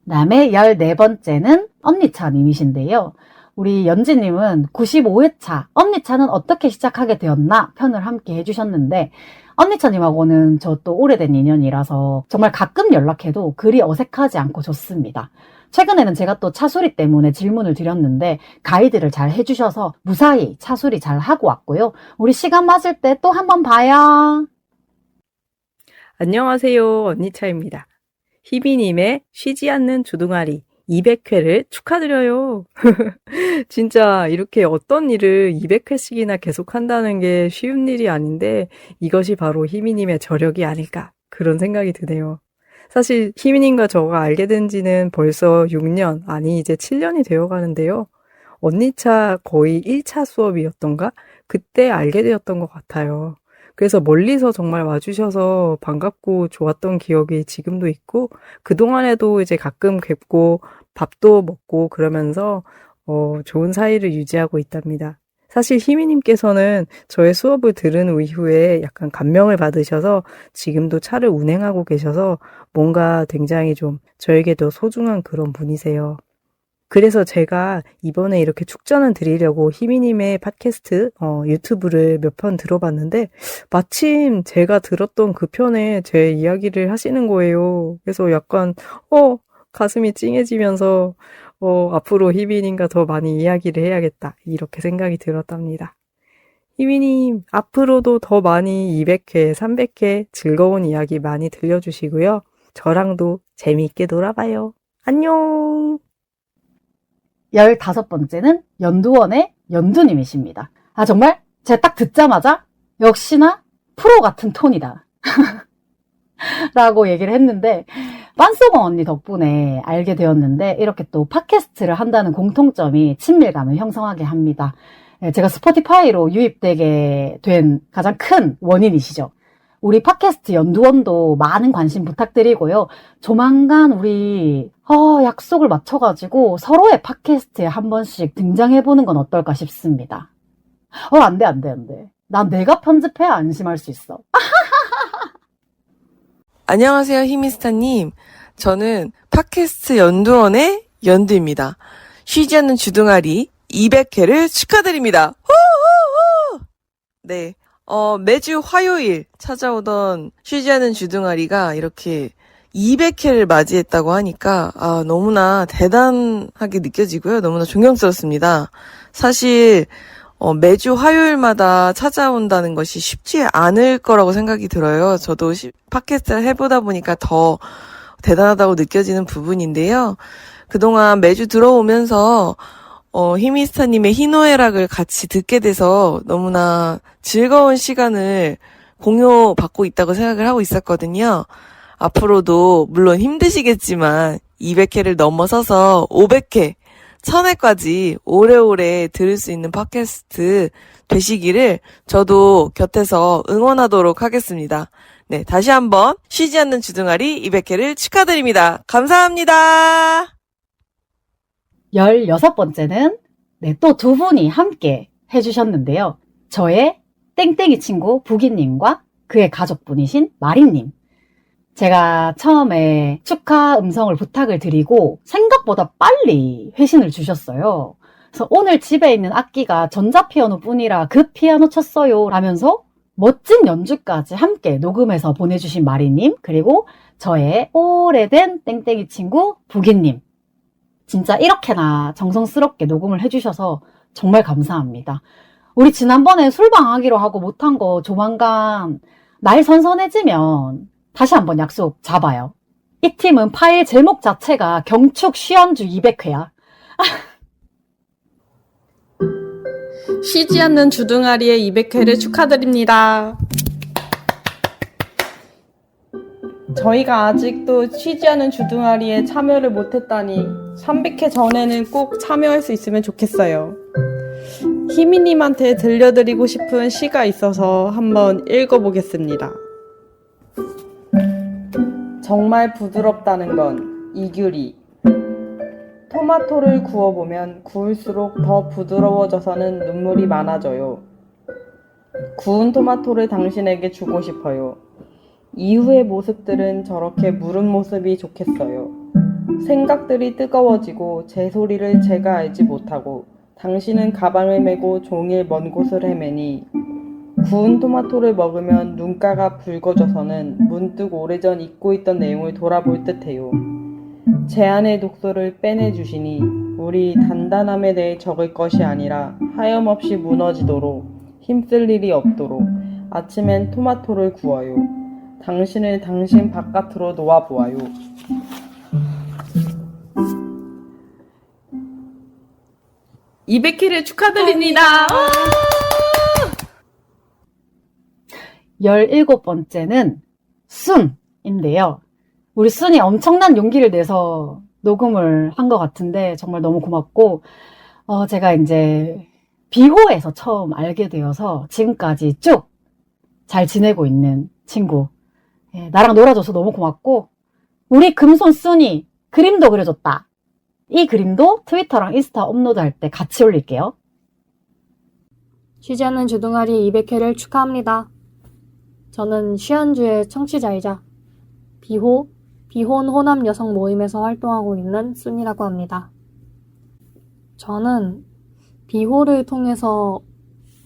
다음에 14번째는 언니차님이신데요. 우리 연지님은 95회차 언니차는 어떻게 시작하게 되었나 편을 함께 해주셨는데 언니차님하고는 저 또 오래된 인연이라서 정말 가끔 연락해도 그리 어색하지 않고 좋습니다. 최근에는 제가 또 차수리 때문에 질문을 드렸는데 가이드를 잘 해주셔서 무사히 차수리 잘 하고 왔고요. 우리 시간 맞을 때 또 한번 봐요. 안녕하세요. 언니차입니다. 희비님의 쉬지 않는 주둥아리 200회를 축하드려요. 진짜 이렇게 어떤 일을 200회씩이나 계속 한다는 게 쉬운 일이 아닌데 이것이 바로 희미님의 저력이 아닐까 그런 생각이 드네요. 사실 희미님과 저가 알게 된 지는 벌써 6년, 아니 이제 7년이 되어 가는데요. 언니차 거의 1차 수업이었던가? 그때 알게 되었던 것 같아요. 그래서 멀리서 정말 와주셔서 반갑고 좋았던 기억이 지금도 있고, 그동안에도 이제 가끔 뵙고 밥도 먹고 그러면서 좋은 사이를 유지하고 있답니다. 사실 희미님께서는 저의 수업을 들은 이후에 약간 감명을 받으셔서 지금도 차를 운행하고 계셔서 뭔가 굉장히 좀 저에게도 소중한 그런 분이세요. 그래서 제가 이번에 이렇게 축전을 드리려고 희미님의 팟캐스트, 유튜브를 몇 편 들어봤는데 마침 제가 들었던 그 편에 제 이야기를 하시는 거예요. 그래서 약간, 가슴이 찡해지면서, 앞으로 희미님과 더 많이 이야기를 해야겠다. 이렇게 생각이 들었답니다. 희미님, 앞으로도 더 많이 200회, 300회 즐거운 이야기 많이 들려주시고요. 저랑도 재미있게 놀아봐요. 안녕! 15번째는 연두원의 연두님이십니다. 아, 정말 제가 딱 듣자마자 역시나 프로 같은 톤이다. 라고 얘기를 했는데 빤소방 언니 덕분에 알게 되었는데 이렇게 또 팟캐스트를 한다는 공통점이 친밀감을 형성하게 합니다. 제가 스포티파이로 유입되게 된 가장 큰 원인이시죠. 우리 팟캐스트 연두원도 많은 관심 부탁드리고요. 조만간 우리 약속을 맞춰가지고 서로의 팟캐스트에 한 번씩 등장해보는 건 어떨까 싶습니다. 안 돼. 난 내가 편집해야 안심할 수 있어. 안녕하세요, 희미스타님. 저는 팟캐스트 연두원의 연두입니다. 쉬지 않는 주둥아리 200회를 축하드립니다. 후후후! 네. 매주 화요일 찾아오던 쉬지 않는 주둥아리가 이렇게 200회를 맞이했다고 하니까, 너무나 대단하게 느껴지고요. 너무나 존경스럽습니다. 사실, 매주 화요일마다 찾아온다는 것이 쉽지 않을 거라고 생각이 들어요. 저도 팟캐스트를 해보다 보니까 더 대단하다고 느껴지는 부분인데요. 그동안 매주 들어오면서, 희미스타님의 희노애락을 같이 듣게 돼서 너무나 즐거운 시간을 공유받고 있다고 생각을 하고 있었거든요. 앞으로도 물론 힘드시겠지만 200회를 넘어서서 500회, 1000회까지 오래오래 들을 수 있는 팟캐스트 되시기를 저도 곁에서 응원하도록 하겠습니다. 네, 다시 한번 쉬지 않는 주둥아리 200회를 축하드립니다. 감사합니다. 16번째는 또 두 분이 함께 해주셨는데요. 저의 땡땡이 친구 부기님과 그의 가족분이신 마리님. 제가 처음에 축하 음성을 부탁을 드리고 생각보다 빨리 회신을 주셨어요. 그래서 오늘 집에 있는 악기가 전자피아노 뿐이라 그 피아노 쳤어요 라면서 멋진 연주까지 함께 녹음해서 보내주신 마리님, 그리고 저의 오래된 땡땡이 친구 부기님. 진짜 이렇게나 정성스럽게 녹음을 해주셔서 정말 감사합니다. 우리 지난번에 술방하기로 하고 못한 거 조만간 날 선선해지면 다시 한번 약속 잡아요. 이 팀은 파일 제목 자체가 경축 쉬안주 200회야. 쉬지 않는 주둥아리의 200회를 축하드립니다. 저희가 아직도 쉬지 않는 주둥아리에 참여를 못했다니 300회 전에는 꼭 참여할 수 있으면 좋겠어요. 희미님한테 들려드리고 싶은 시가 있어서 한번 읽어보겠습니다. 정말 부드럽다는 건 이규리. 토마토를 구워보면 구울수록 더 부드러워져서는 눈물이 많아져요. 구운 토마토를 당신에게 주고 싶어요. 이후의 모습들은 저렇게 무른 모습이 좋겠어요. 생각들이 뜨거워지고 제 소리를 제가 알지 못하고 당신은 가방을 메고 종일 먼 곳을 헤매니 구운 토마토를 먹으면 눈가가 붉어져서는 문득 오래전 잊고 있던 내용을 돌아볼 듯해요. 제 안의 독소를 빼내주시니 우리 단단함에 대해 적을 것이 아니라 하염없이 무너지도록 힘쓸 일이 없도록 아침엔 토마토를 구워요. 당신을 당신 바깥으로 놓아보아요. (200회를) 축하드립니다. 17번째는 순인데요. 우리 순이 엄청난 용기를 내서 녹음을 한 것 같은데 정말 너무 고맙고, 제가 이제 비호에서 처음 알게 되어서 지금까지 쭉 잘 지내고 있는 친구. 예, 나랑 놀아줘서 너무 고맙고, 우리 금손 순이 그림도 그려줬다. 이 그림도 트위터랑 인스타 업로드할 때 같이 올릴게요. 쉬지 않는 주둥아리 200회를 축하합니다. 저는 시안주의 청취자이자 비혼 호남 여성 모임에서 활동하고 있는 순이라고 합니다. 저는 비호를 통해서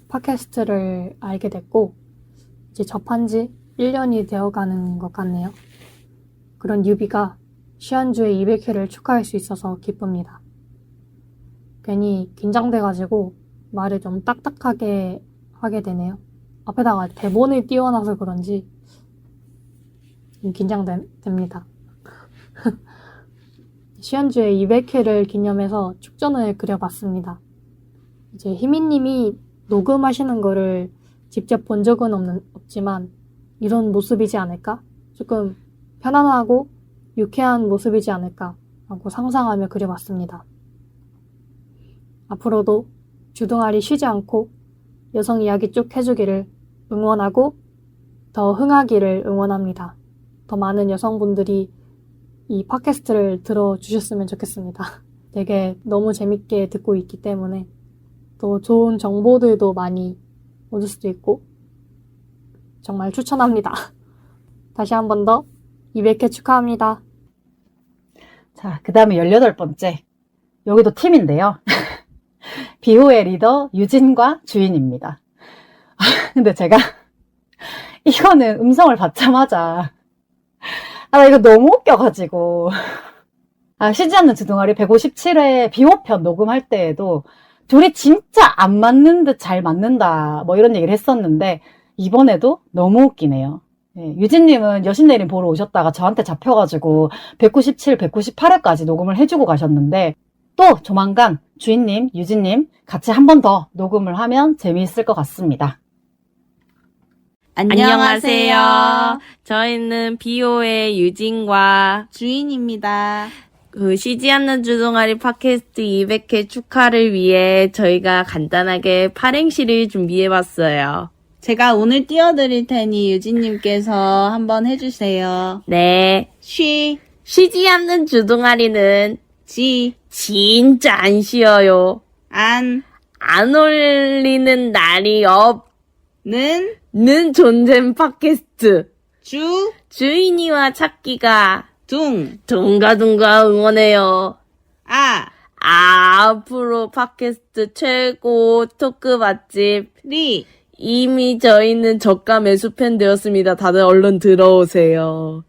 팟캐스트를 알게 됐고 이제 접한 지 1년이 되어가는 것 같네요. 그런 유비가 시안주의 200회를 축하할 수 있어서 기쁩니다. 괜히 긴장돼가지고 말을 좀 딱딱하게 하게 되네요. 앞에다가 대본을 띄워놔서 그런지 좀 긴장됩니다. 시안주의 200회를 기념해서 축전을 그려봤습니다. 이제 희미님이 녹음하시는 거를 직접 본 적은 없지만 이런 모습이지 않을까? 조금 편안하고 유쾌한 모습이지 않을까 하고 상상하며 그려봤습니다. 앞으로도 주둥아리 쉬지 않고 여성 이야기 쭉 해주기를 응원하고 더 흥하기를 응원합니다. 더 많은 여성분들이 이 팟캐스트를 들어주셨으면 좋겠습니다. 되게 너무 재밌게 듣고 있기 때문에 또 좋은 정보들도 많이 얻을 수도 있고 정말 추천합니다. 다시 한 번 더 200회 축하합니다. 자, 그 다음에 18번째. 여기도 팀인데요. 비호의 리더 유진과 주인입니다. 근데 제가 이거는 음성을 받자마자 나 이거 너무 웃겨가지고 쉬지 않는 주둥아리 157회 비호편 녹음할 때에도 둘이 진짜 안 맞는 듯 잘 맞는다 뭐 이런 얘기를 했었는데 이번에도 너무 웃기네요. 예, 유진님은 여신내림 보러 오셨다가 저한테 잡혀가지고 197, 198회까지 녹음을 해주고 가셨는데 또 조만간 주인님, 유진님 같이 한 번 더 녹음을 하면 재미있을 것 같습니다. 안녕하세요. 저희는 비오의 유진과 주인입니다. 쉬지 않는 주둥아리 팟캐스트 200회 축하를 위해 저희가 간단하게 팔행시를 준비해봤어요. 제가 오늘 띄워드릴 테니 유진님께서 한번 해주세요. 네. 쉬지 않는 주둥아리는 진짜 안 쉬어요. 안 올리는 날이 는 존재는 팟캐스트. 주인이와 찾기가 둥가둥가 응원해요. 앞으로 팟캐스트 최고 토크 맛집 이미 저희는 저가 매수팬 되었습니다. 다들 얼른 들어오세요.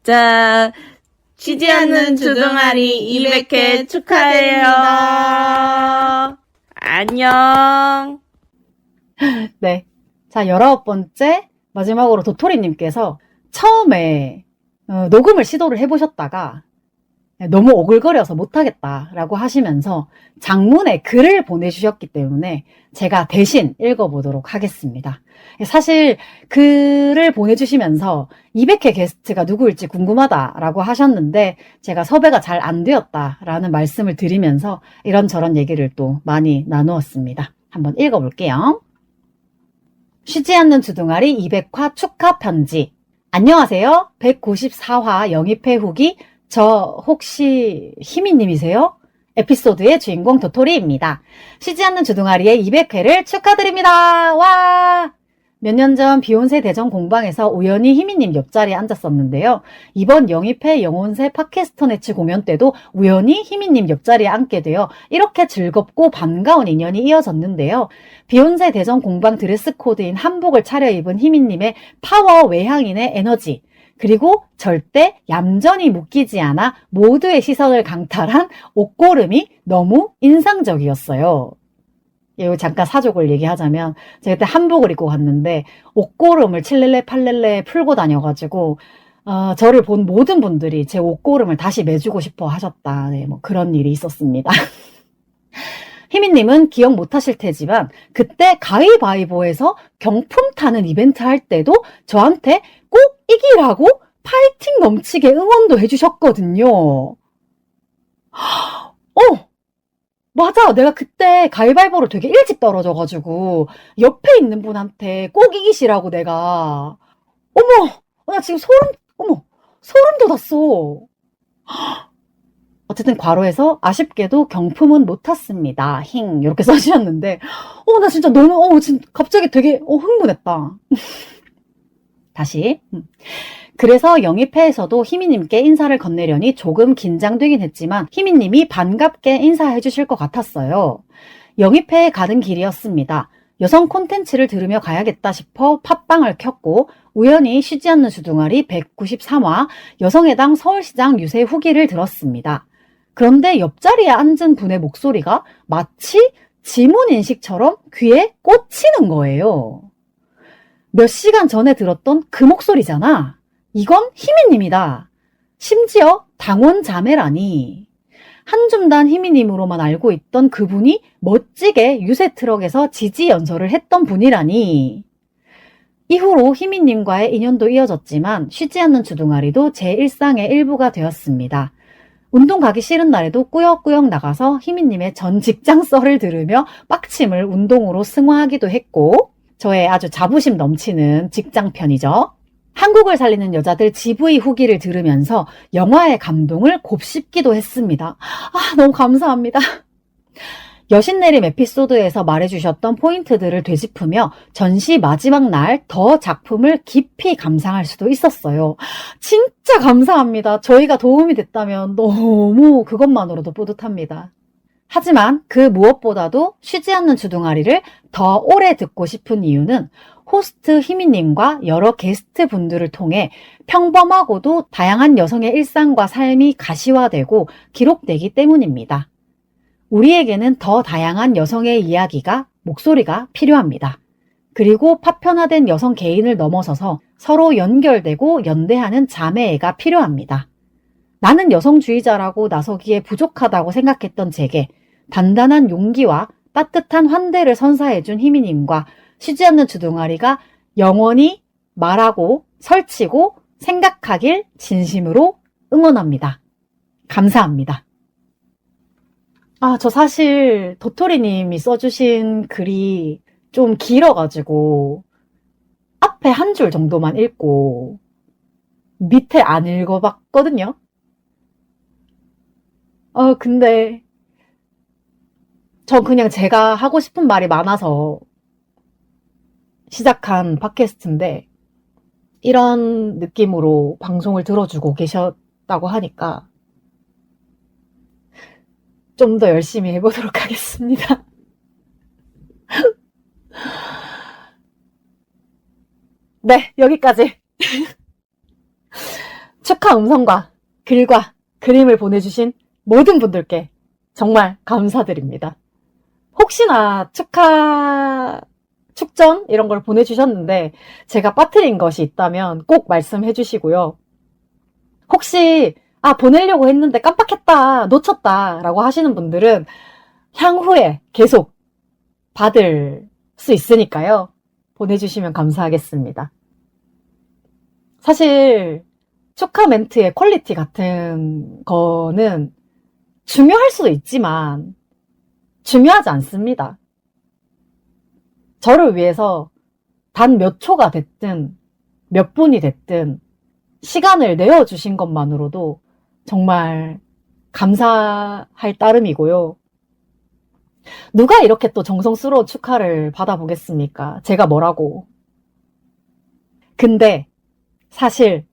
자, 쉬지 않는 주둥아리 200회 축하해요. 안녕. 네. 자, 19번째 마지막으로 도토리님께서 처음에 녹음을 시도를 해보셨다가 너무 오글거려서 못하겠다라고 하시면서 장문에 글을 보내주셨기 때문에 제가 대신 읽어보도록 하겠습니다. 사실 글을 보내주시면서 200회 게스트가 누구일지 궁금하다라고 하셨는데 제가 섭외가 잘 안 되었다라는 말씀을 드리면서 이런저런 얘기를 또 많이 나누었습니다. 한번 읽어볼게요. 쉬지 않는 주둥아리 200화 축하 편지. 안녕하세요. 194화 영입회 후기, 저 혹시 희미님이세요? 에피소드의 주인공 도토리입니다. 쉬지 않는 주둥아리의 200회를 축하드립니다. 와! 몇 년 전 비욘세 대전 공방에서 우연히 희미님 옆자리에 앉았었는데요. 이번 영입회 영혼새 팟캐스터 네츠 공연 때도 우연히 희미님 옆자리에 앉게 되어 이렇게 즐겁고 반가운 인연이 이어졌는데요. 비욘세 대전 공방 드레스 코드인 한복을 차려입은 희미님의 파워 외향인의 에너지, 그리고 절대 얌전히 묶이지 않아 모두의 시선을 강탈한 옷고름이 너무 인상적이었어요. 이거 잠깐 사족을 얘기하자면 제가 그때 한복을 입고 갔는데 옷고름을 칠렐레 팔렐레 풀고 다녀가지고 저를 본 모든 분들이 제 옷고름을 다시 매주고 싶어 하셨다. 네, 뭐 그런 일이 있었습니다. 희미님은 기억 못하실 테지만 그때 가위바위보에서 경품 타는 이벤트 할 때도 저한테 꼭 이기라고 파이팅 넘치게 응원도 해주셨거든요. 맞아. 내가 그때 가위바위보를 되게 일찍 떨어져가지고 옆에 있는 분한테 꼭 이기시라고 내가 나 지금 소름 돋았어. 어쨌든 괄호에서 아쉽게도 경품은 못 탔습니다. 힝 이렇게 써주셨는데 나 진짜 너무 지금 갑자기 되게 흥분했다. 다시. 그래서 영입회에서도 희미님께 인사를 건네려니 조금 긴장되긴 했지만 희미님이 반갑게 인사해 주실 것 같았어요. 영입회에 가는 길이었습니다. 여성 콘텐츠를 들으며 가야겠다 싶어 팟빵을 켰고 우연히 쉬지 않는 주둥아리 193화 여성의당 서울시장 유세 후기를 들었습니다. 그런데 옆자리에 앉은 분의 목소리가 마치 지문인식처럼 귀에 꽂히는 거예요. 몇 시간 전에 들었던 그 목소리잖아. 이건 희미님이다. 심지어 당원 자매라니. 한줌단 희미님으로만 알고 있던 그분이 멋지게 유세 트럭에서 지지 연설을 했던 분이라니. 이후로 희미님과의 인연도 이어졌지만 쉬지 않는 주둥아리도 제 일상의 일부가 되었습니다. 운동 가기 싫은 날에도 꾸역꾸역 나가서 희미님의 전 직장 썰을 들으며 빡침을 운동으로 승화하기도 했고 저의 아주 자부심 넘치는 직장편이죠. 한국을 살리는 여자들 GV 후기를 들으면서 영화의 감동을 곱씹기도 했습니다. 너무 감사합니다. 여신내림 에피소드에서 말해주셨던 포인트들을 되짚으며 전시 마지막 날 더 작품을 깊이 감상할 수도 있었어요. 진짜 감사합니다. 저희가 도움이 됐다면 너무 그것만으로도 뿌듯합니다. 하지만 그 무엇보다도 쉬지 않는 주둥아리를 더 오래 듣고 싶은 이유는 호스트 희미님과 여러 게스트 분들을 통해 평범하고도 다양한 여성의 일상과 삶이 가시화되고 기록되기 때문입니다. 우리에게는 더 다양한 여성의 이야기가, 목소리가 필요합니다. 그리고 파편화된 여성 개인을 넘어서서 서로 연결되고 연대하는 자매애가 필요합니다. 나는 여성주의자라고 나서기에 부족하다고 생각했던 제게 단단한 용기와 따뜻한 환대를 선사해준 희미님과 쉬지 않는 주둥아리가 영원히 말하고 설치고 생각하길 진심으로 응원합니다. 감사합니다. 저 사실 도토리님이 써주신 글이 좀 길어가지고 앞에 한 줄 정도만 읽고 밑에 안 읽어봤거든요. 근데 저 그냥 제가 하고 싶은 말이 많아서 시작한 팟캐스트인데 이런 느낌으로 방송을 들어주고 계셨다고 하니까 좀 더 열심히 해보도록 하겠습니다. 네, 여기까지. 축하 음성과 글과 그림을 보내주신 모든 분들께 정말 감사드립니다. 혹시나 축전 이런 걸 보내주셨는데 제가 빠뜨린 것이 있다면 꼭 말씀해 주시고요. 혹시 보내려고 했는데 깜빡했다, 놓쳤다 라고 하시는 분들은 향후에 계속 받을 수 있으니까요. 보내주시면 감사하겠습니다. 사실 축하 멘트의 퀄리티 같은 거는 중요할 수도 있지만 중요하지 않습니다. 저를 위해서 단 몇 초가 됐든 몇 분이 됐든 시간을 내어주신 것만으로도 정말 감사할 따름이고요. 누가 이렇게 또 정성스러운 축하를 받아보겠습니까? 제가 뭐라고. 근데 사실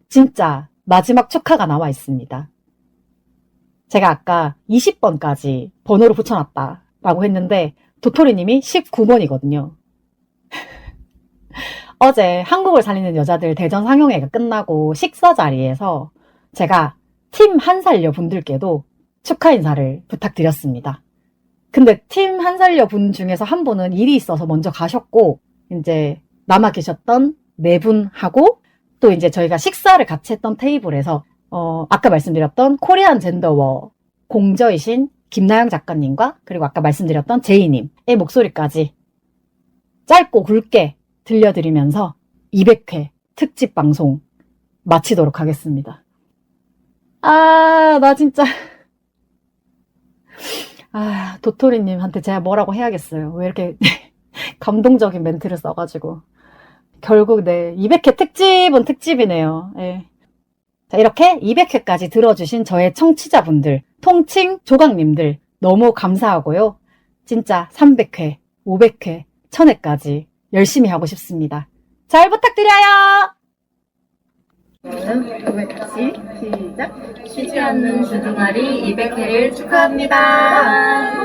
진짜 마지막 축하가 남아 있습니다. 제가 아까 20번까지 번호를 붙여놨다라고 했는데 도토리님이 19번이거든요. 어제 한국을 살리는 여자들 대전 상영회가 끝나고 식사 자리에서 제가 팀 한살려 분들께도 축하 인사를 부탁드렸습니다. 근데 팀 한살려 분 중에서 한 분은 일이 있어서 먼저 가셨고 이제 남아 계셨던 네 분하고 또 이제 저희가 식사를 같이 했던 테이블에서 아까 말씀드렸던 코리안 젠더워 공저이신 김나영 작가님과 그리고 아까 말씀드렸던 제이님의 목소리까지 짧고 굵게 들려드리면서 200회 특집 방송 마치도록 하겠습니다. 나 진짜 도토리님한테 제가 뭐라고 해야겠어요. 왜 이렇게 감동적인 멘트를 써가지고 결국 200회 특집은 특집이네요. 예. 자, 이렇게 200회까지 들어주신 저의 청취자분들, 통칭 조각님들 너무 감사하고요. 진짜 300회, 500회, 1000회까지 열심히 하고 싶습니다. 잘 부탁드려요. 우리 같이 시작. 쉬지 않는 주둥아리 200회를 축하합니다.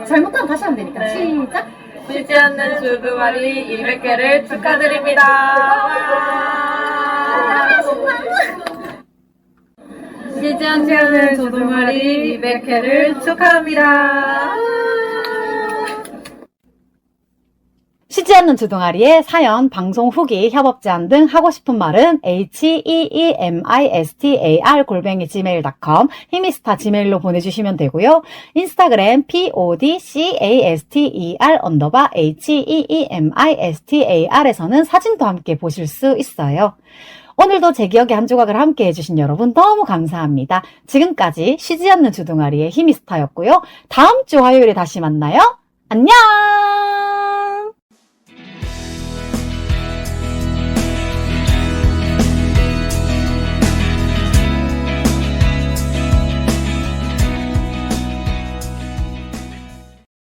잘못하면 다시 하면 되니까. 시작. 쉬지 않는 주둥아리 200회를 축하드립니다. 쉬지 않는 주둥아리 200회를 축하합니다. 쉬지 않는 주둥아리의 사연, 방송 후기, 협업 제안 등 하고 싶은 말은 heemistar@gmail.com 히미스타 지메일로 보내주시면 되고요. 인스타그램 podcaster_heemistar에서는 사진도 함께 보실 수 있어요. 오늘도 제 기억의 한 조각을 함께 해주신 여러분 너무 감사합니다. 지금까지 쉬지 않는 주둥아리의 히미스타였고요. 다음 주 화요일에 다시 만나요. 안녕!